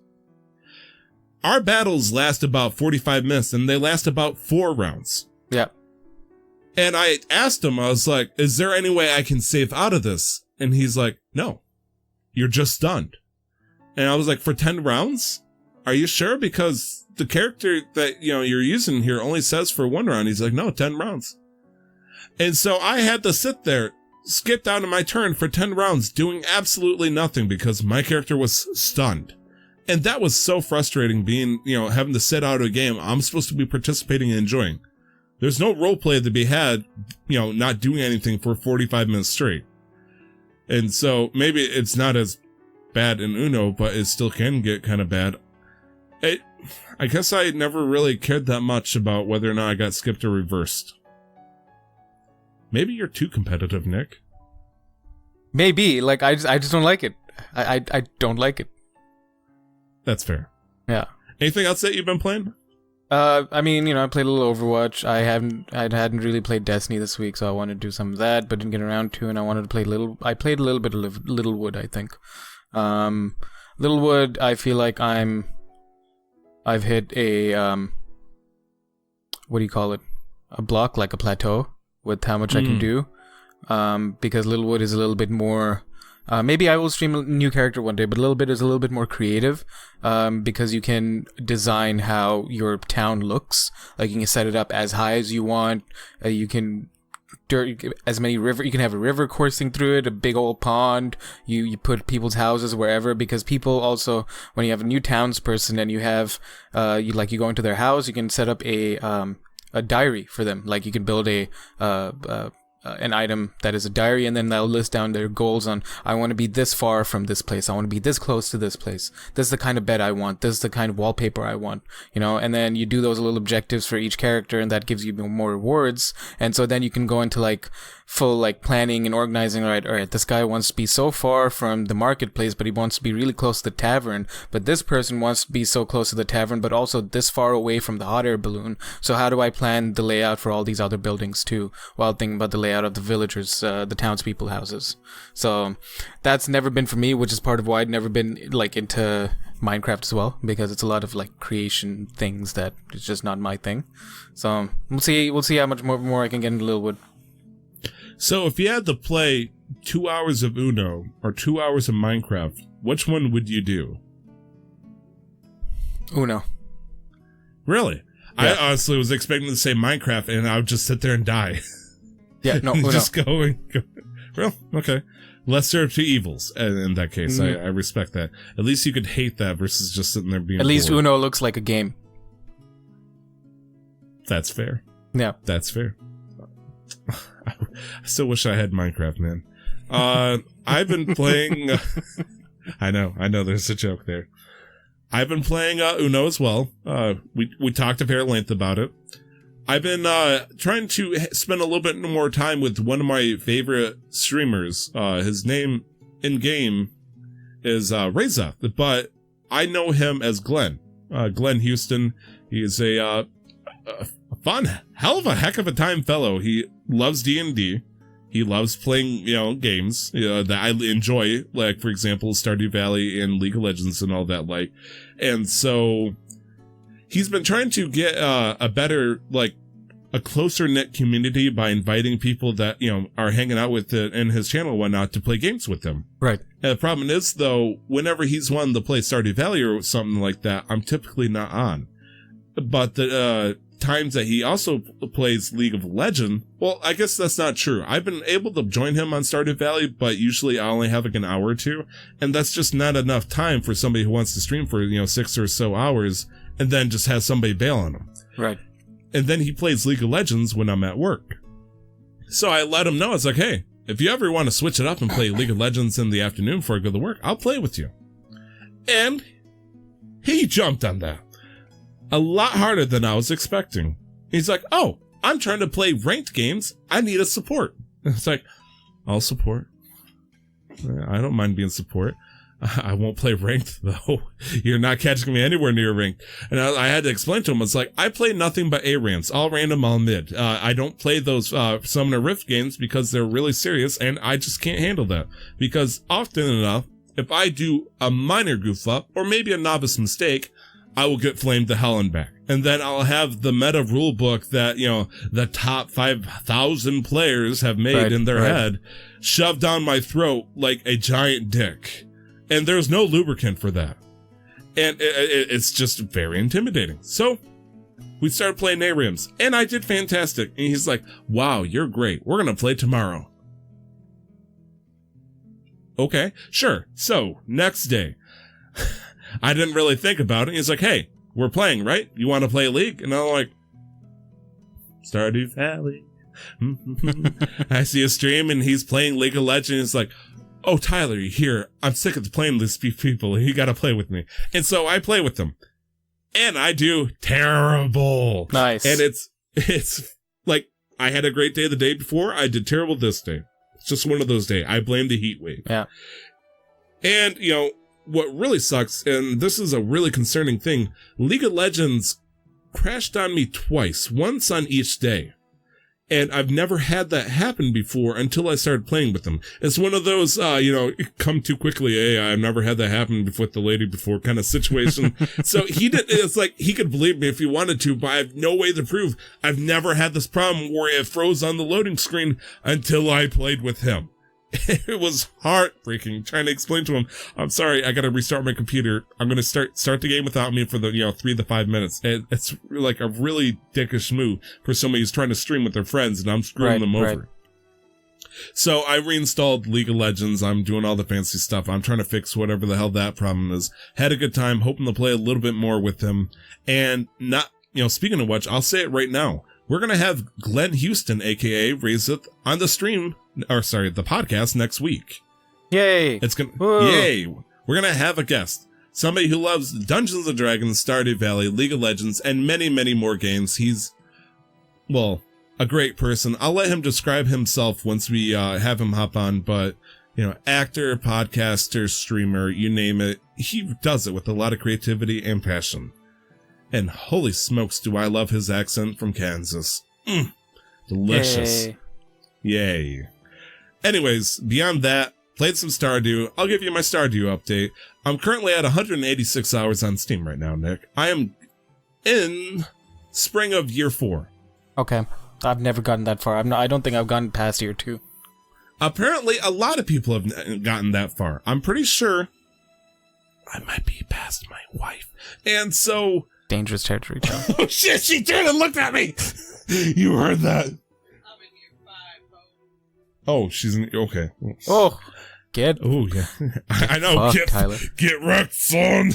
Our battles last about 45 minutes, and they last about 4 rounds. Yeah. And I asked him, I was like, is there any way I can save out of this? And he's like, no, you're just stunned. And I was like, for 10 rounds? Are you sure? Because the character that, you know, you're using here only says for 1 round. He's like, no, 10 rounds. And so I had to sit there, skip down to my turn for 10 rounds, doing absolutely nothing because my character was stunned. And that was so frustrating being, you know, having to sit out a game I'm supposed to be participating and enjoying. There's no roleplay to be had, you know, not doing anything for 45 minutes straight. And so maybe it's not as bad in Uno, but it still can get kind of bad. I guess I never really cared that much about whether or not I got skipped or reversed. Maybe you're too competitive, Nick. Maybe. Like, I just don't like it. I don't like it. That's fair. Yeah. Anything else that you've been playing? I mean, you know, I played a little Overwatch. I hadn't really played Destiny this week, so I wanted to do some of that, but didn't get around to, and I wanted to play I played a little bit of Littlewood, I think. Littlewood, I feel like I've hit a, what do you call it? A block, like a plateau, with how much I can do. Because Littlewood is a little bit more, maybe I will stream a new character one day, but Littlewood is a little bit more creative, because you can design how your town looks. Like, you can set it up as high as you want. You can you can have a river coursing through it, a big old pond. You put people's houses wherever, because people also, when you have a new townsperson and you have you go into their house, you can set up a diary for them. Like, you can build an item that is a diary, and then they'll list down their goals on, I want to be this far from this place, I want to be this close to this place, this is the kind of bed I want, this is the kind of wallpaper I want, you know. And then you do those little objectives for each character, and that gives you more rewards. And so then you can go into like full like planning and organizing. All right, this guy wants to be so far from the marketplace, but he wants to be really close to the tavern, but this person wants to be so close to the tavern but also this far away from the hot air balloon. So how do I plan the layout for all these other buildings too, while thinking about the layout of the villagers, the townspeople houses? So that's never been for me, which is part of why I'd never been like into Minecraft as well, because it's a lot of like creation things that it's just not my thing. So we'll see how much more I can get into Littlewood. So if you had to play 2 hours of Uno or 2 hours of Minecraft, which one would you do? Uno. Really? Yeah. I honestly was expecting to say Minecraft and I would just sit there and die. Yeah, no, Uno. Just go. Well, okay. Lesser of two evils in that case. I respect that. At least you could hate that versus just sitting there being At least bored. Uno looks like a game. That's fair. Yeah. That's fair. I still wish I had Minecraft, man. I've been playing... I know, there's a joke there. I've been playing Uno as well. We talked a fair length about it. I've been trying to spend a little bit more time with one of my favorite streamers. His name in-game is Reza, but I know him as Glenn. Glenn Houston. He is a fun, hell of a heck of a time fellow. He loves D&D. He loves playing, games that I enjoy, like, for example, Stardew Valley and League of Legends and all that, like. And so he's been trying to get a better, like, a closer knit community by inviting people that, are hanging out with it in his channel and whatnot to play games with him. Right. And the problem is, though, whenever he's wanted to play Stardew Valley or something like that, I'm typically not on. But the times that he also plays League of Legends, well, I guess that's not true. I've been able to join him on Stardew Valley, but usually I only have like an hour or two, and that's just not enough time for somebody who wants to stream for 6 or so hours and then just has somebody bail on him. Right. And then he plays League of Legends when I'm at work. So I let him know, it's like, hey, if you ever want to switch it up and play League of Legends in the afternoon before I go to work, I'll play with you. And he jumped on that. A lot harder than I was expecting. He's like, oh, I'm trying to play ranked games. I need a support. It's like, I'll support. I don't mind being support. I won't play ranked, though. You're not catching me anywhere near ranked. And I had to explain to him, it's like, I play nothing but A-ranks, all random, all mid. I don't play those Summoner Rift games because they're really serious, and I just can't handle that. Because often enough, if I do a minor goof up, or maybe a novice mistake, I will get flamed to hell and back. And then I'll have the meta rule book that, the top 5,000 players have made in their head shoved down my throat like a giant dick. And there's no lubricant for that. And it's just very intimidating. So we started playing ARAMs, and I did fantastic. And he's like, wow, you're great. We're going to play tomorrow. Okay, sure. So next day, I didn't really think about it. He's like, hey, we're playing, right? You want to play a league? And I'm like, Stardew Valley. I see a stream and he's playing League of Legends. It's like, oh, Tyler, you're here. I'm sick of playing with these people. You got to play with me. And so I play with them. And I do terrible. Nice. And it's like, I had a great day the day before. I did terrible this day. It's just one of those days. I blame the heat wave. Yeah. And, what really sucks, and this is a really concerning thing, League of Legends crashed on me twice, once on each day. And I've never had that happen before until I started playing with them. It's one of those, come too quickly, hey, I've never had that happen with the lady before kind of situation. So it's like, he could believe me if he wanted to, but I have no way to prove I've never had this problem where it froze on the loading screen until I played with him. It was heartbreaking trying to explain to him, I'm sorry, I gotta restart my computer. I'm gonna start the game without me for the 3 to 5 minutes. It's like a really dickish move for somebody who's trying to stream with their friends, and I'm screwing them over. Right. So I reinstalled League of Legends. I'm doing all the fancy stuff. I'm trying to fix whatever the hell that problem is. Had a good time, hoping to play a little bit more with him. And not, speaking of which, I'll say it right now. We're gonna have Glenn Houston, aka Razeth, on the stream. The podcast next week. Yay! Yay! We're gonna have a guest, somebody who loves Dungeons and Dragons, Stardew Valley, League of Legends, and many, many more games. He's, a great person. I'll let him describe himself once we have him hop on. But actor, podcaster, streamer, you name it, he does it with a lot of creativity and passion. And holy smokes, do I love his accent from Kansas. Delicious. Yay. Anyways, beyond that, played some Stardew. I'll give you my Stardew update. I'm currently at 186 hours on Steam right now, Nick. I am in spring of year 4. Okay. I've never gotten that far. I don't think I've gotten past year 2. Apparently, a lot of people have gotten that far. I'm pretty sure I might be past my wife. And so... Dangerous territory, John. Oh shit, she turned and looked at me! You heard that. Oh, she's in... Okay. Oh, Oh, yeah. I know. Fuck, Tyler. Get wrecked, son.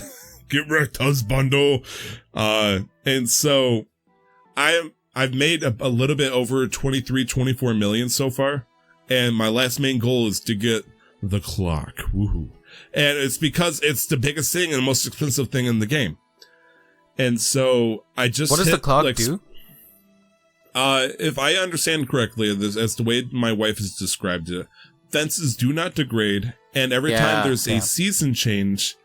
Get wrecked, husbando. And so, I've made a little bit over 24 million so far. And my last main goal is to get the clock. Woohoo. And it's because it's the biggest thing and the most expensive thing in the game. And so, I just... What does the clock do? If I understand correctly, as the way my wife has described it, fences do not degrade, and every time there's a season change,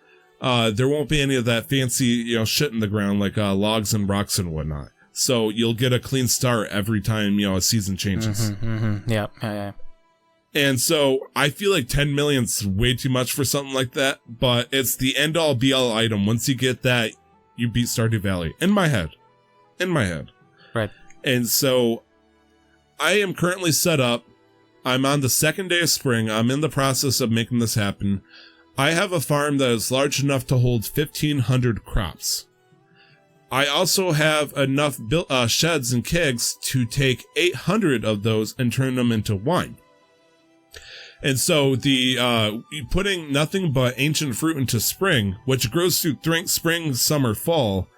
there won't be any of that fancy, shit in the ground like logs and rocks and whatnot. So you'll get a clean start every time, a season changes. Yeah. And so I feel like 10 million's way too much for something like that, but it's the end all be all item. Once you get that, you beat Stardew Valley. In my head. Right. And so I am currently set up. I'm on the second day of spring. I'm in the process of making this happen. I have a farm that is large enough to hold 1,500 crops. I also have enough sheds and kegs to take 800 of those and turn them into wine. And so putting nothing but ancient fruit into spring, which grows through spring, summer, fall,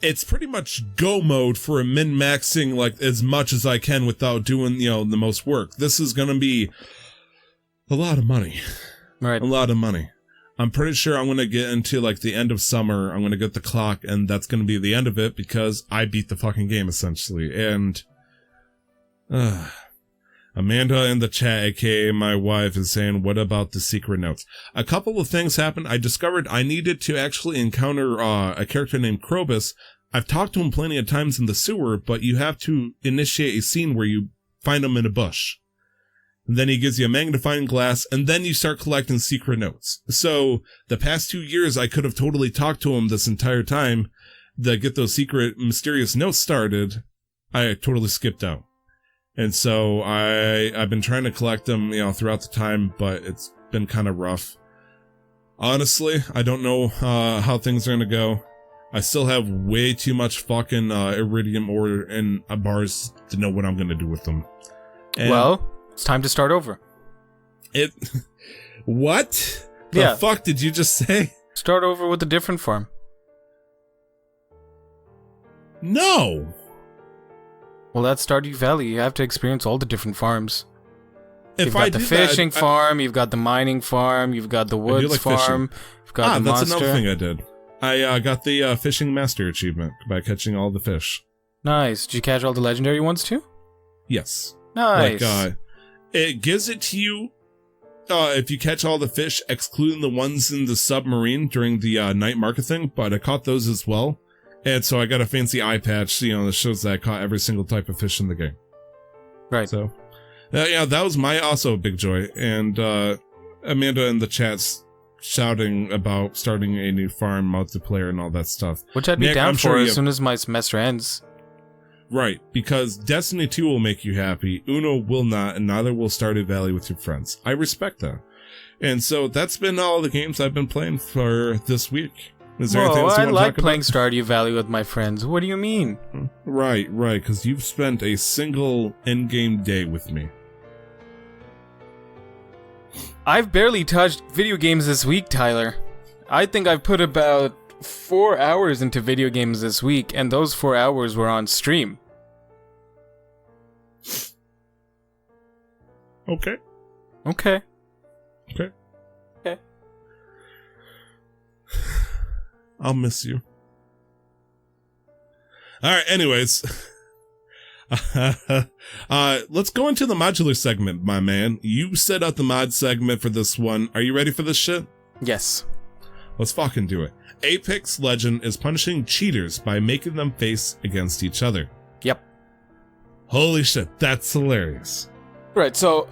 it's pretty much go mode for a min-maxing like as much as I can without doing, the most work. This is going to be a lot of money. Right. A lot of money. I'm pretty sure I'm going to get into like the end of summer. I'm going to get the clock and that's going to be the end of it because I beat the fucking game essentially. And, Amanda in the chat, aka my wife, is saying, what about the secret notes? A couple of things happened. I discovered I needed to actually encounter a character named Krobus. I've talked to him plenty of times in the sewer, but you have to initiate a scene where you find him in a bush. And then he gives you a magnifying glass, and then you start collecting secret notes. So the past 2 years, I could have totally talked to him this entire time to get those secret mysterious notes started. I totally skipped out. And so I've been trying to collect them, throughout the time, but it's been kind of rough. Honestly, I don't know how things are going to go. I still have way too much fucking iridium ore and bars to know what I'm going to do with them. And well, it's time to start over. What? The fuck did you just say? Start over with a different farm. No! Well, that's Stardew Valley. You have to experience all the different farms. You've got the fishing farm, you've got the mining farm, you've got the woods farm, you've got the monster. That's another thing I did. I got the fishing master achievement by catching all the fish. Nice. Did you catch all the legendary ones too? Yes. Nice. It gives it to you if you catch all the fish, excluding the ones in the submarine during the night market thing, but I caught those as well. And so I got a fancy eye patch, that shows that I caught every single type of fish in the game. Right. So, that was my also big joy. And Amanda in the chat's shouting about starting a new farm multiplayer and all that stuff. Which I'd be down for as soon as my semester ends. Right, because Destiny 2 will make you happy, Uno will not, and neither will Stardew Valley with your friends. I respect that. And so that's been all the games I've been playing for this week. Is there anything else you want to talk about? I like playing Stardew Valley with my friends. What do you mean? Right, because you've spent a single in-game day with me. I've barely touched video games this week, Tyler. I think I've put about 4 hours into video games this week, and those 4 hours were on stream. Okay. I'll miss you. Alright, anyways. Let's go into the modular segment, my man. You set up the mod segment for this one. Are you ready for this shit? Yes. Let's fucking do it. Apex Legend is punishing cheaters by making them face against each other. Yep. Holy shit, that's hilarious. Right, so,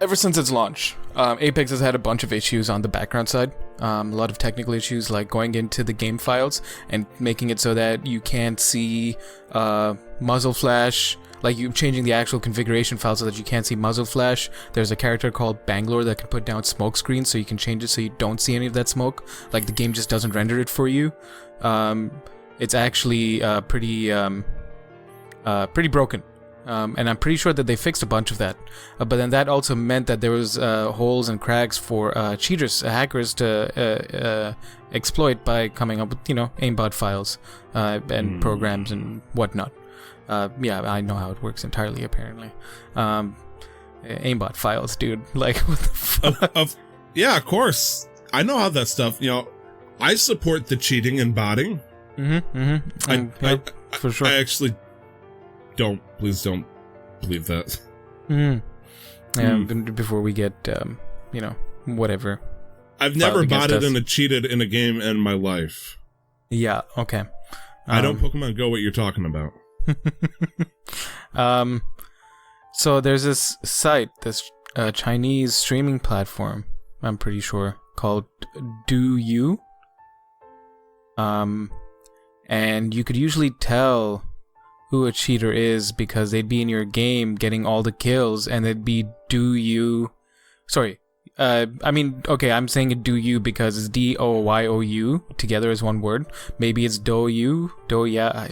ever since its launch, Apex has had a bunch of issues on the background side. A lot of technical issues like going into the game files and making it so that you can't see muzzle flash, like you changing the actual configuration file so that you can't see muzzle flash. There's a character called Bangalore that can put down smoke screens so you can change it so you don't see any of that smoke. Like the game just doesn't render it for you. It's actually pretty broken. And I'm pretty sure that they fixed a bunch of that. But then that also meant that there was holes and cracks for hackers to exploit by coming up with, aimbot files and programs and whatnot. I know how it works entirely, apparently. Aimbot files, dude. Like, what the fuck? Yeah, of course. I know how that stuff, I support the cheating and botting. For sure. I actually please don't believe that. Before we get, whatever. I've never botted and cheated in a game in my life. Yeah, okay. I don't Pokemon Go what you're talking about. So there's this site, this Chinese streaming platform, I'm pretty sure, called Do You. And you could usually tell who a cheater is because they'd be in your game getting all the kills, and they'd be Do You. Sorry. I'm saying it Do You because it's DOYOU together as one word. Maybe it's Do You, Do Ya.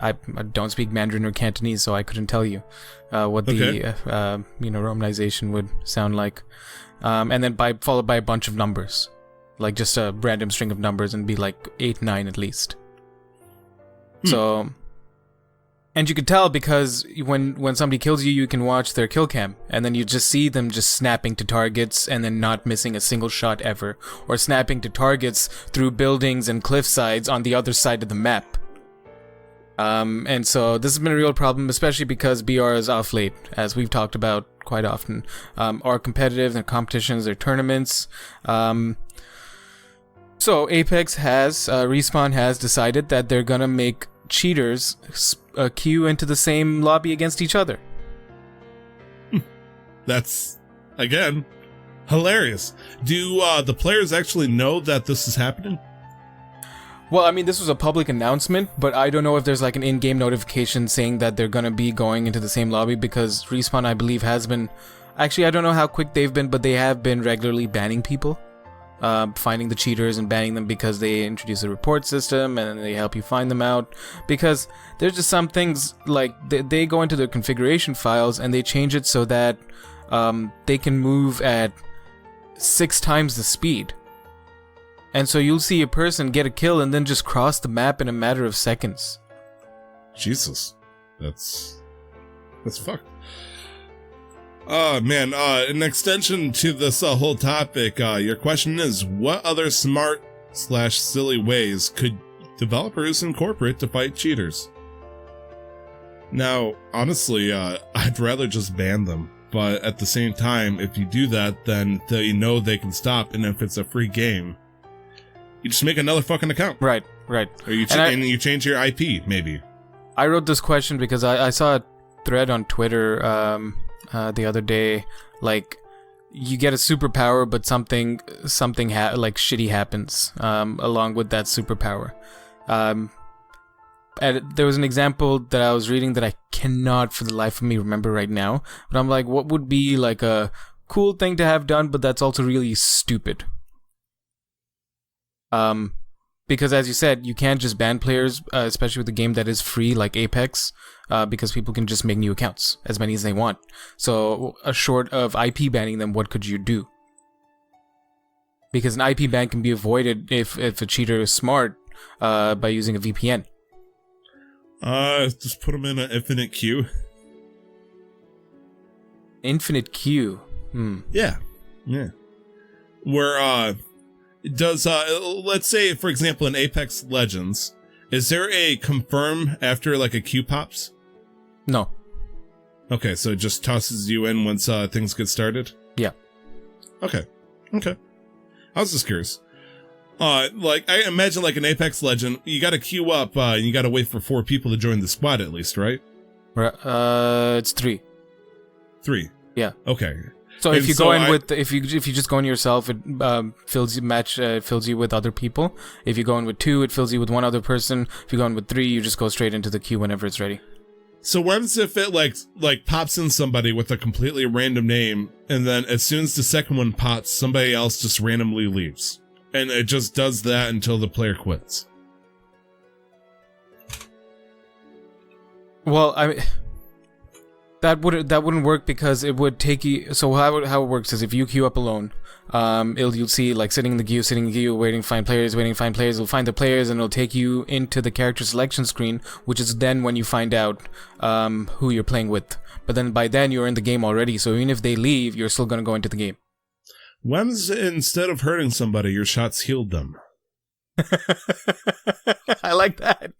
I don't speak Mandarin or Cantonese, so I couldn't tell you what the romanization would sound like. And then followed by a bunch of numbers, like just a random string of numbers, and be like 8, 9 at least. So, and you can tell because when somebody kills you, you can watch their kill cam, and then you just see them just snapping to targets and then not missing a single shot ever, or snapping to targets through buildings and cliff sides on the other side of the map. And so this has been a real problem, especially because BR is off late, as we've talked about quite often. Are competitive, their competitions, their tournaments. So Apex Respawn has decided that they're gonna make cheaters queue into the same lobby against each other. That's, again, hilarious. Do the players actually know that this is happening? Well, I mean, this was a public announcement, but I don't know if there's like an in-game notification saying that they're gonna be going into the same lobby, because Respawn, I believe, has been... Actually, I don't know how quick they've been, but they have been regularly banning people. Finding the cheaters and banning them because they introduce a report system and they help you find them out. Because there's just some things, like, they go into their configuration files and they change it so that they can move at 6 times the speed. And so you'll see a person get a kill and then just cross the map in a matter of seconds. Jesus. That's fucked. Oh, man. An extension to this whole topic, your question is, what other smart/silly ways could developers incorporate to fight cheaters? Now, honestly, I'd rather just ban them. But at the same time, if you do that, then they know they can stop, and if it's a free game, you just make another fucking account. Right. Or you and you change your IP, maybe. I wrote this question because I saw a thread on Twitter the other day. Like, you get a superpower, but something like shitty happens along with that superpower. And there was an example that I was reading that I cannot for the life of me remember right now. But I'm like, what would be like a cool thing to have done, but that's also really stupid? Because as you said, you can't just ban players, especially with a game that is free like Apex, because people can just make new accounts, as many as they want. So, short of IP banning them, what could you do? Because an IP ban can be avoided if a cheater is smart, by using a VPN. Just put them in an infinite queue. Infinite queue? Yeah. Where, does, let's say, for example, in Apex Legends, is there a confirm after, like, a queue pops? No. Okay, so it just tosses you in once things get started? Yeah. Okay. I was just curious. Like, I imagine, like, an Apex Legend, you gotta queue up, and you gotta wait for 4 people to join the squad at least, right? It's 3. 3? Yeah. Okay. So if you go in with, if you just go in yourself, it fills you with other people. If you go in with 2, it fills you with 1 other person. If you go in with 3, you just go straight into the queue whenever it's ready. So what happens if it like pops in somebody with a completely random name, and then as soon as the second one pops, somebody else just randomly leaves, and it just does that until the player quits? Well, that wouldn't work because it would take you. So how it works is if you queue up alone, you'll see like sitting in the queue, waiting to find players. You'll find the players, and it'll take you into the character selection screen, which is then when you find out who you're playing with. But then by then you're in the game already, so even if they leave, you're still gonna go into the game. When's instead of hurting somebody, your shots healed them? I like that.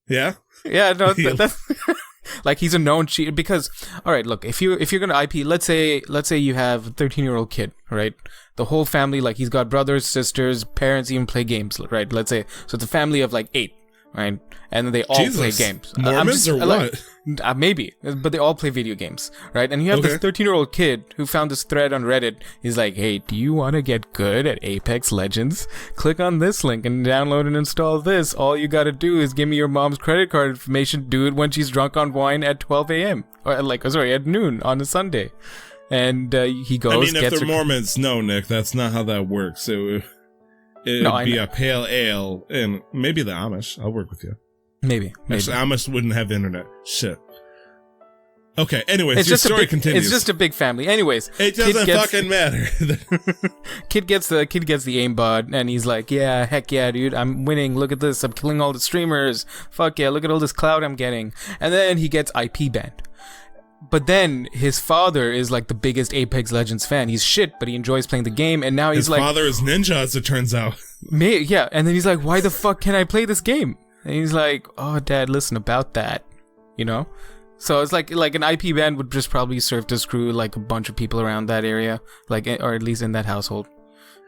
Yeah. Yeah. No, that's. Like, he's a known cheater because, all right, look, if you're gonna IP, let's say you have a 13-year-old kid, right? The whole family, like, he's got brothers, sisters, parents, even play games, right? Let's say, so it's a family of like 8, right? And then they all Jesus. play games. Mormons or what? Maybe, but they all play video games, right? And you have this 13-year-old kid who found this thread on Reddit. He's like, hey, do you want to get good at Apex Legends? Click on this link and download and install this. All you gotta do is give me your mom's credit card information, do it when she's drunk on wine at 12 a.m. Or at noon on a Sunday. And he goes, I mean, if they're Mormons, no, Nick, that's not how that works. It would be a pale ale, and maybe the Amish. I'll work with you. Maybe. Actually, Amish wouldn't have internet. Shit. Okay, anyways, your story continues. It's just a big family. Anyways. It doesn't fucking matter. Kid gets the aimbot, and he's like, yeah, heck yeah, dude, I'm winning. Look at this. I'm killing all the streamers. Fuck yeah, look at all this clout I'm getting. And then he gets IP banned. But then his father is like the biggest Apex Legends fan. He's shit, but he enjoys playing the game. And now he's like... His father is ninja, as it turns out. Yeah, and then he's like, why the fuck can I play this game? And he's like, oh, Dad, listen about that. You know? So it's like an IP ban would just probably serve to screw like a bunch of people around that area, like, or at least in that household.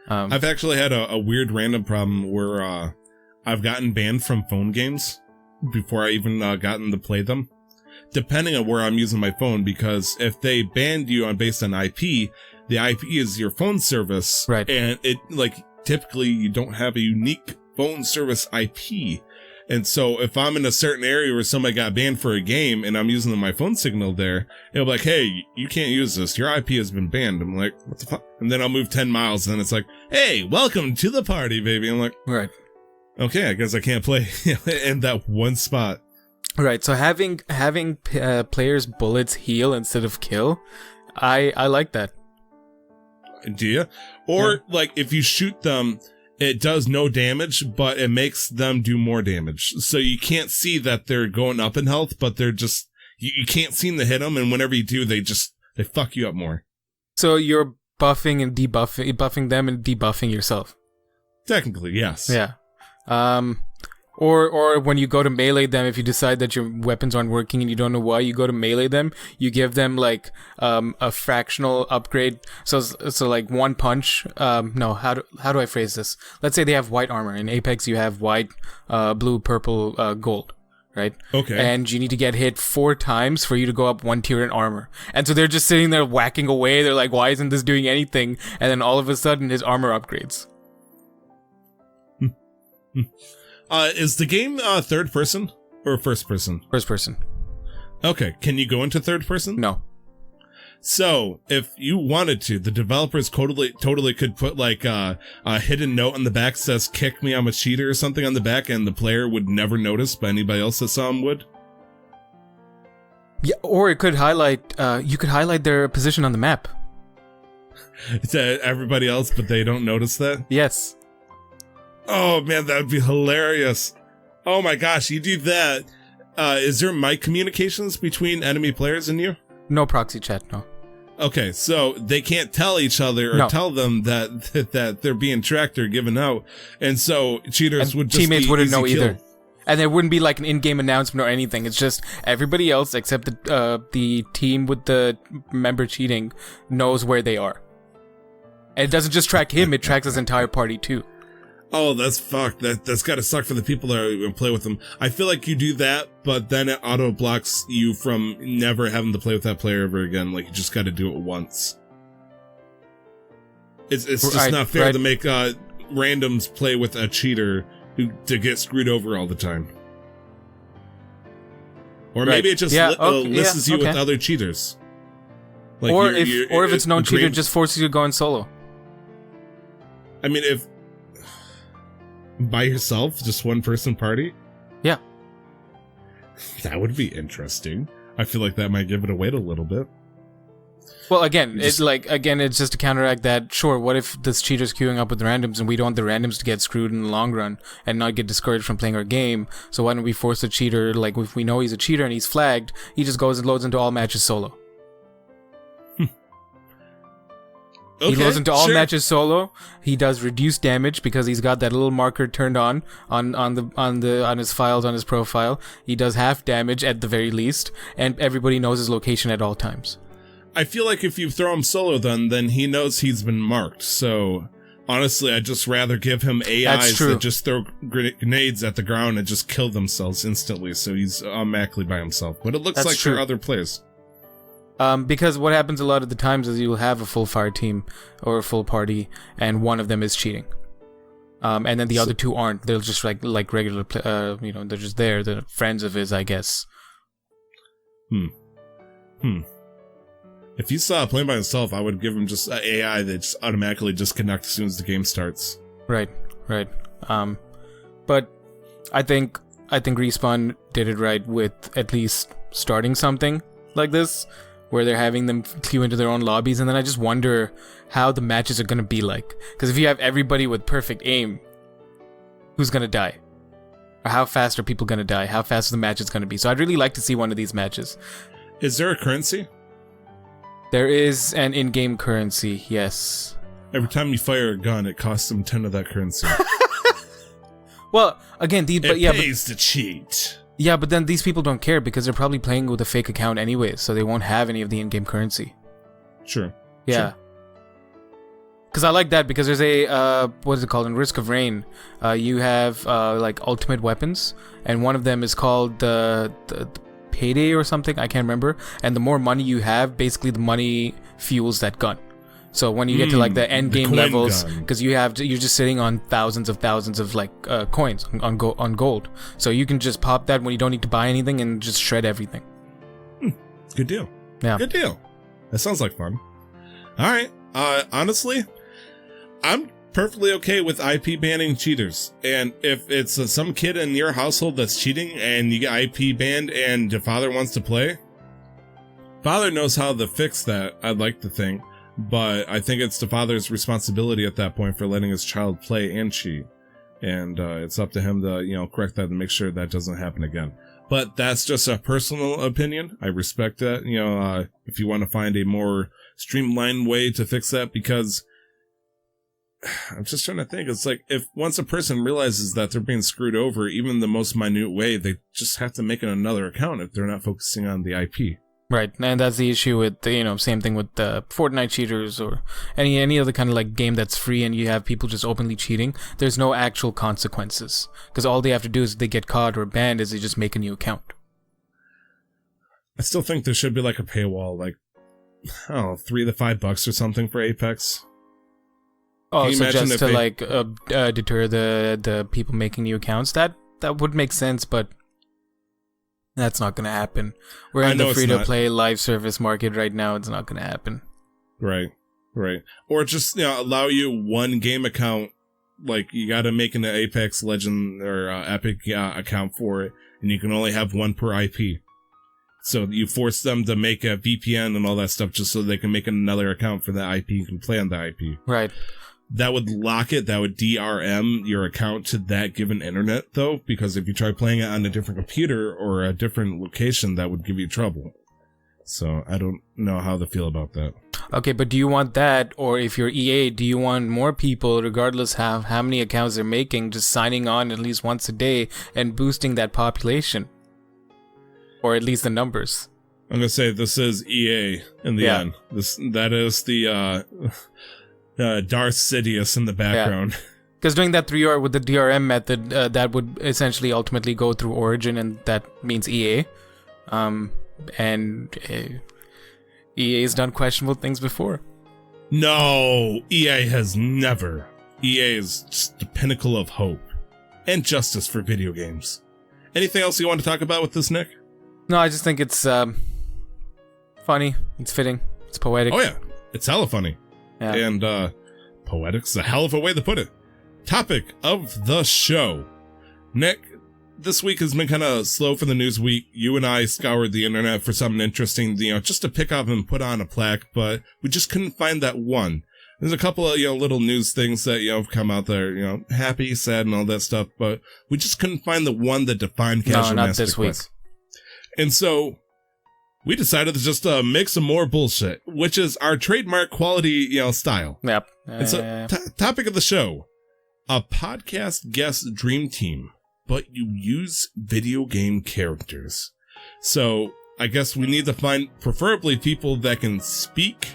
I've actually had a weird random problem where I've gotten banned from phone games before I even gotten to play them, depending on where I'm using my phone, because if they banned you based on IP, the IP is your phone service, right? And it typically you don't have a unique phone service IP. And so if I'm in a certain area where somebody got banned for a game and I'm using my phone signal there, it'll be like, hey, you can't use this. Your IP has been banned. I'm like, what the fuck? And then I'll move 10 miles and then it's like, hey, welcome to the party, baby. I'm like, right. Okay, I guess I can't play in that one spot. Right. So having players' bullets heal instead of kill, I like that. Do you? Or like if you shoot them, it does no damage, but it makes them do more damage. So you can't see that they're going up in health, but they're just, you can't seem to hit them. And whenever you do, they fuck you up more. So you're buffing and buffing them and debuffing yourself. Technically, yes. Yeah. Or when you go to melee them, if you decide that your weapons aren't working and you don't know why, you go to melee them, you give them like a fractional upgrade. So like one punch. No, how do I phrase this? Let's say they have white armor. In Apex, you have white, blue, purple, gold, right? Okay. And you need to get hit 4 times for you to go up 1 tier in armor. And so they're just sitting there whacking away. They're like, why isn't this doing anything? And then all of a sudden, his armor upgrades. Is the game third person or first person? First person. Okay, can you go into third person? No. So, if you wanted to, the developers totally could put like a hidden note on the back that says, kick me, I'm a cheater, or something on the back, and the player would never notice, but anybody else that saw him would? Yeah, or it could highlight, you could highlight their position on the map. To everybody else, but they don't notice that? Yes. Oh man, that would be hilarious. Oh my gosh, you do that. Is there mic communications between enemy players and you? No proxy chat, no. Okay, so they can't tell each other or tell them that they're being tracked or given out, and so cheaters would just teammates wouldn't know kill. either. And there wouldn't be like an in-game announcement or anything. It's just everybody else except the team with the member cheating knows where they are. And it doesn't just track him; it tracks his entire party too. Oh, that's fucked. That's gotta suck for the people that play with them. I feel like you do that, but then it auto blocks you from never having to play with that player ever again. Like you just gotta do it once. It's just not fair to make randoms play with a cheater to get screwed over all the time. Or maybe it just lists you with other cheaters. Like or if it's known cheater, just forces you to go in solo. I mean, if by yourself, just one person party? Yeah. That would be interesting. I feel like that might give it away a little bit. Well, again, it's just to counteract that. Sure, what if this cheater's queuing up with randoms and we don't want the randoms to get screwed in the long run and not get discouraged from playing our game? So why don't we force the cheater, like if we know he's a cheater and he's flagged, he just goes and loads into all matches solo. Okay, he loads into all matches solo. He does reduced damage because he's got that little marker turned on his files on his profile. He does half damage at the very least, and everybody knows his location at all times. I feel like if you throw him solo, then he knows he's been marked. So Honestly, I'd just rather give him AIs that just throw grenades at the ground and just kill themselves instantly, so he's automatically by himself. But it looks like there are other players. Because what happens a lot of the times is you'll have a full fire team or a full party, and one of them is cheating. And then the other two aren't. They're just like regular, they're just there. They're friends of his, I guess. If you saw it playing by himself, I would give him just an AI that just automatically disconnects as soon as the game starts. Right. But I think Respawn did it right with at least starting something like this, where they're having them queue into their own lobbies, and then I just wonder how the matches are going to be like. Because if you have everybody with perfect aim, who's going to die? Or how fast are people going to die? How fast is the match going to be? So I'd really like to see one of these matches. Is there a currency? There is an in-game currency, yes. Every time you fire a gun, it costs them 10 of that currency. Well, again, it pays to cheat. Yeah, but then these people don't care because they're probably playing with a fake account anyway, so they won't have any of the in-game currency. Sure. Yeah. Because I like that, because there's a, what is it called? In Risk of Rain, you have, like, ultimate weapons, and one of them is called the Payday or something, I can't remember, and the more money you have, basically the money fuels that gun. So when you get to like the end game levels, because you're just sitting on thousands of like coins on gold, so you can just pop that when you don't need to buy anything and just shred everything. Good deal. Yeah, good deal. That sounds like fun. All right. Honestly, I'm perfectly okay with IP banning cheaters, and if it's some kid in your household that's cheating and you get IP banned and your father wants to play, father knows how to fix that, I'd like to think. But I think it's the father's responsibility at that point for letting his child play and cheat. And it's up to him to, correct that and make sure that doesn't happen again. But that's just a personal opinion. I respect that, if you want to find a more streamlined way to fix that, because I'm just trying to think. It's like, if once a person realizes that they're being screwed over, even the most minute way, they just have to make another account if they're not focusing on the IP. Right, and that's the issue with same thing with Fortnite cheaters or any other kind of like game that's free and you have people just openly cheating. There's no actual consequences, because all they have to do is if they get caught or banned is they just make a new account. I still think there should be like a paywall, like $3 to $5 or something for Apex. Oh, so just to like deter the people making new accounts. That would make sense, but that's not going to happen. We're in the free-to-play live service market right now. It's not going to happen. Right. Or just allow you one game account. Like, you got to make an Apex Legend or Epic account for it, and you can only have one per IP. So you force them to make a VPN and all that stuff just so they can make another account for that IP. You can play on the IP. Right. That would lock it. That would DRM your account to that given internet, though, because if you try playing it on a different computer or a different location, that would give you trouble. So I don't know how to feel about that. Okay, but do you want that, or if you're EA, do you want more people, regardless how many accounts they're making, just signing on at least once a day and boosting that population? Or at least the numbers? I'm going to say this is EA in the end. That is the... Darth Sidious in the background. Because doing that with the DRM method, that would essentially ultimately go through Origin, and that means EA. And EA has done questionable things before. No, EA has never. EA is just the pinnacle of hope and justice for video games. Anything else you want to talk about with this, Nick? No, I just think it's funny, it's fitting, it's poetic. Oh yeah, it's hella funny. Yeah. And poetic's a hell of a way to put it. Topic of the show. Nick, this week has been kind of slow for the news week. You and I scoured the internet for something interesting, just to pick up and put on a plaque, but we just couldn't find that one. There's a couple of, little news things that, have come out there, happy, sad, and all that stuff, but we just couldn't find the one that defined casual not master this week. quest. And so we decided to just make some more bullshit, which is our trademark quality, style. Yep. And so, topic of the show: a podcast guest dream team, but you use video game characters. So I guess we need to find preferably people that can speak.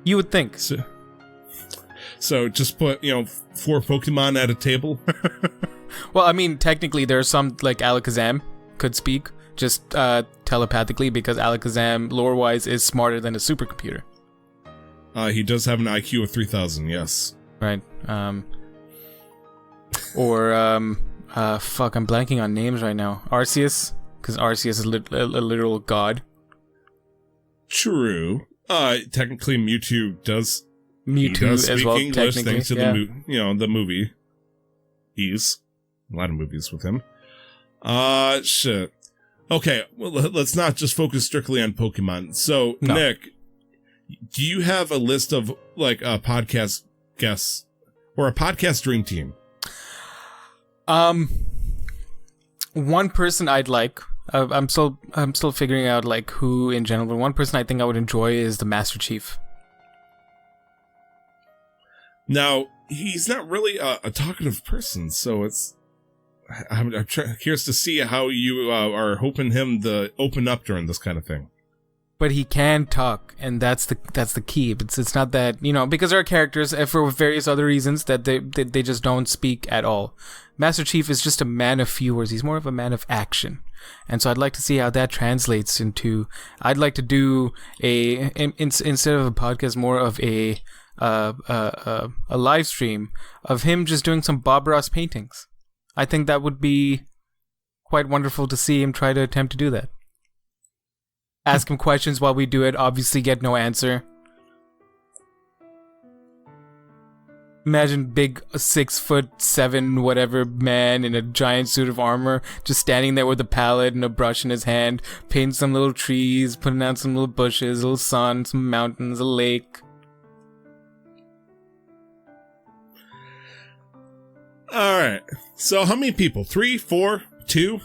You would think. So just put, 4 Pokemon at a table. Well, I mean, technically, there's some, like, Alakazam could speak just telepathically because Alakazam, lore-wise, is smarter than a supercomputer. He does have an IQ of 3,000, yes. Right. Fuck, I'm blanking on names right now. Arceus, because Arceus is a literal god. True. Technically, Mewtwo does... Mewtwo does as speak well, English technically. thanks to Yeah. the movie. He's a lot of movies with him. Shit. Okay, well, let's not just focus strictly on Pokemon. So, No. Nick, do you have a list of, like, podcast guests or a podcast dream team? One person I'd like. I'm still figuring out like who in general. But one person I think I would enjoy is the Master Chief. Now, he's not really a talkative person, so I'm curious to see how you are hoping him to open up during this kind of thing. But he can talk, and that's the key. It's not that, because there are characters for various other reasons that they just don't speak at all. Master Chief is just a man of few words. He's more of a man of action, and so I'd like to see how that translates into. I'd like to do instead of a podcast, more of a live stream of him just doing some Bob Ross paintings. I think that would be quite wonderful to see him try to attempt to do that. Ask him questions while we do it, obviously get no answer. Imagine big 6'7" whatever man in a giant suit of armor just standing there with a palette and a brush in his hand, painting some little trees, putting out some little bushes, a little sun, some mountains, a lake. Alright, so how many people? 3, 4, 2,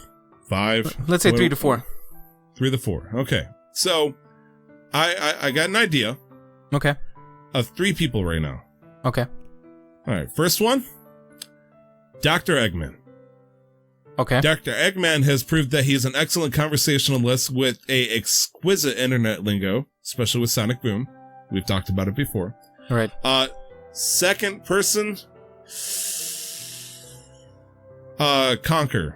5? Let's say 3 to 4. 3 to 4, okay. So, I got an idea Okay. of 3 people right now. Okay. Alright, first one, Dr. Eggman. Okay. Dr. Eggman has proved that he's an excellent conversationalist with a exquisite internet lingo, especially with Sonic Boom. We've talked about it before. Right. Second person, Conker.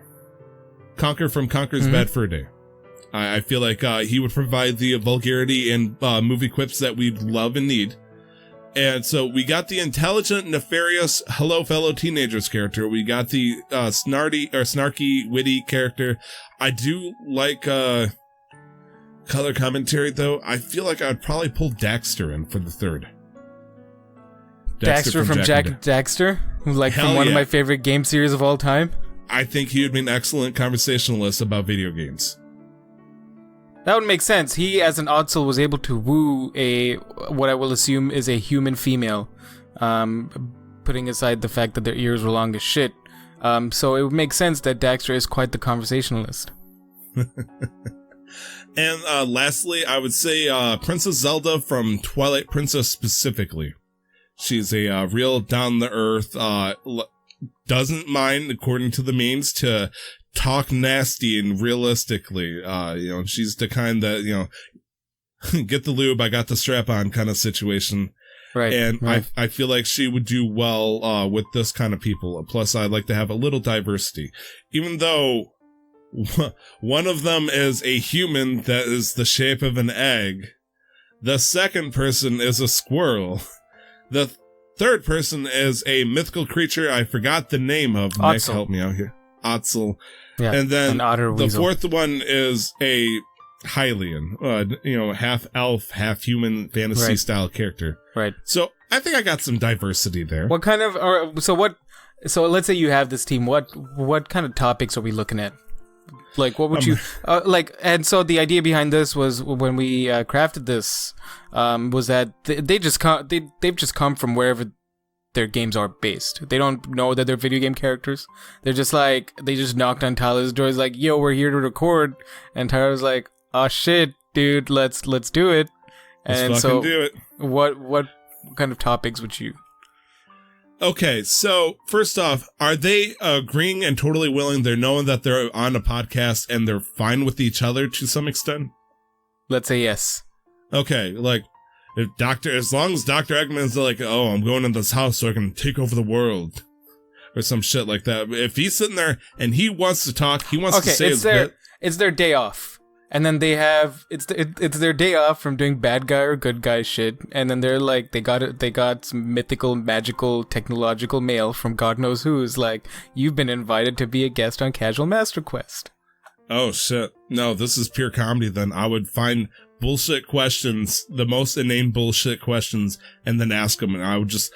Conker from Conker's Bad Fur Day. I feel like he would provide the vulgarity and movie quips that we love and need. And so we got the intelligent, nefarious, hello fellow teenagers character. We got the snarky, witty character. I do like color commentary though. I feel like I'd probably pull Daxter in for the third. Daxter from Jack and Daxter, like Hell from one of yeah. my favorite game series of all time. I think he would be an excellent conversationalist about video games. That would make sense. He, as an oddsoul, was able to woo what I will assume is a human female, putting aside the fact that their ears were long as shit. So it would make sense that Daxter is quite the conversationalist. And lastly, I would say Princess Zelda from Twilight Princess specifically. She's a real down-the-earth, doesn't mind, according to the memes, to talk nasty and realistically. She's the kind that, get the lube, I got the strap on kind of situation. Right. And right. I feel like she would do well with this kind of people. Plus, I'd like to have a little diversity. Even though one of them is a human that is the shape of an egg. The second person is a squirrel. The third person is a mythical creature I forgot the name of. Ottsel. Nick, help me out here. Ottsel. Yeah, and then an otter the weasel. fourth one is a Hylian, half elf, half human fantasy Right. style character. Right. So I think I got some diversity there. What kind of, so let's say you have this team, what kind of topics are we looking at? Like, what would you, and so the idea behind this was when we crafted this, was that they've just come from wherever their games are based. They don't know that they're video game characters. They're just like, they just knocked on Tyler's door. He's like, yo, we're here to record. And Tyler was like, oh shit, dude, let's do it. And Let's so fucking do it. what kind of topics would you? Okay, so first off, are they agreeing and totally willing? They're knowing that they're on a podcast and they're fine with each other to some extent? Let's say yes. Okay, like, as long as Dr. Eggman's like, oh, I'm going in this house so I can take over the world. Or some shit like that. If he's sitting there and he wants to talk, he wants to say his bit. It's their day off. And then they have it's their day off from doing bad guy or good guy shit, and then they're like they got some mythical, magical, technological mail from God knows who's like, you've been invited to be a guest on Casual Master Quest. Oh shit! No, this is pure comedy. Then I would find bullshit questions, the most inane bullshit questions, and then ask them, and I would just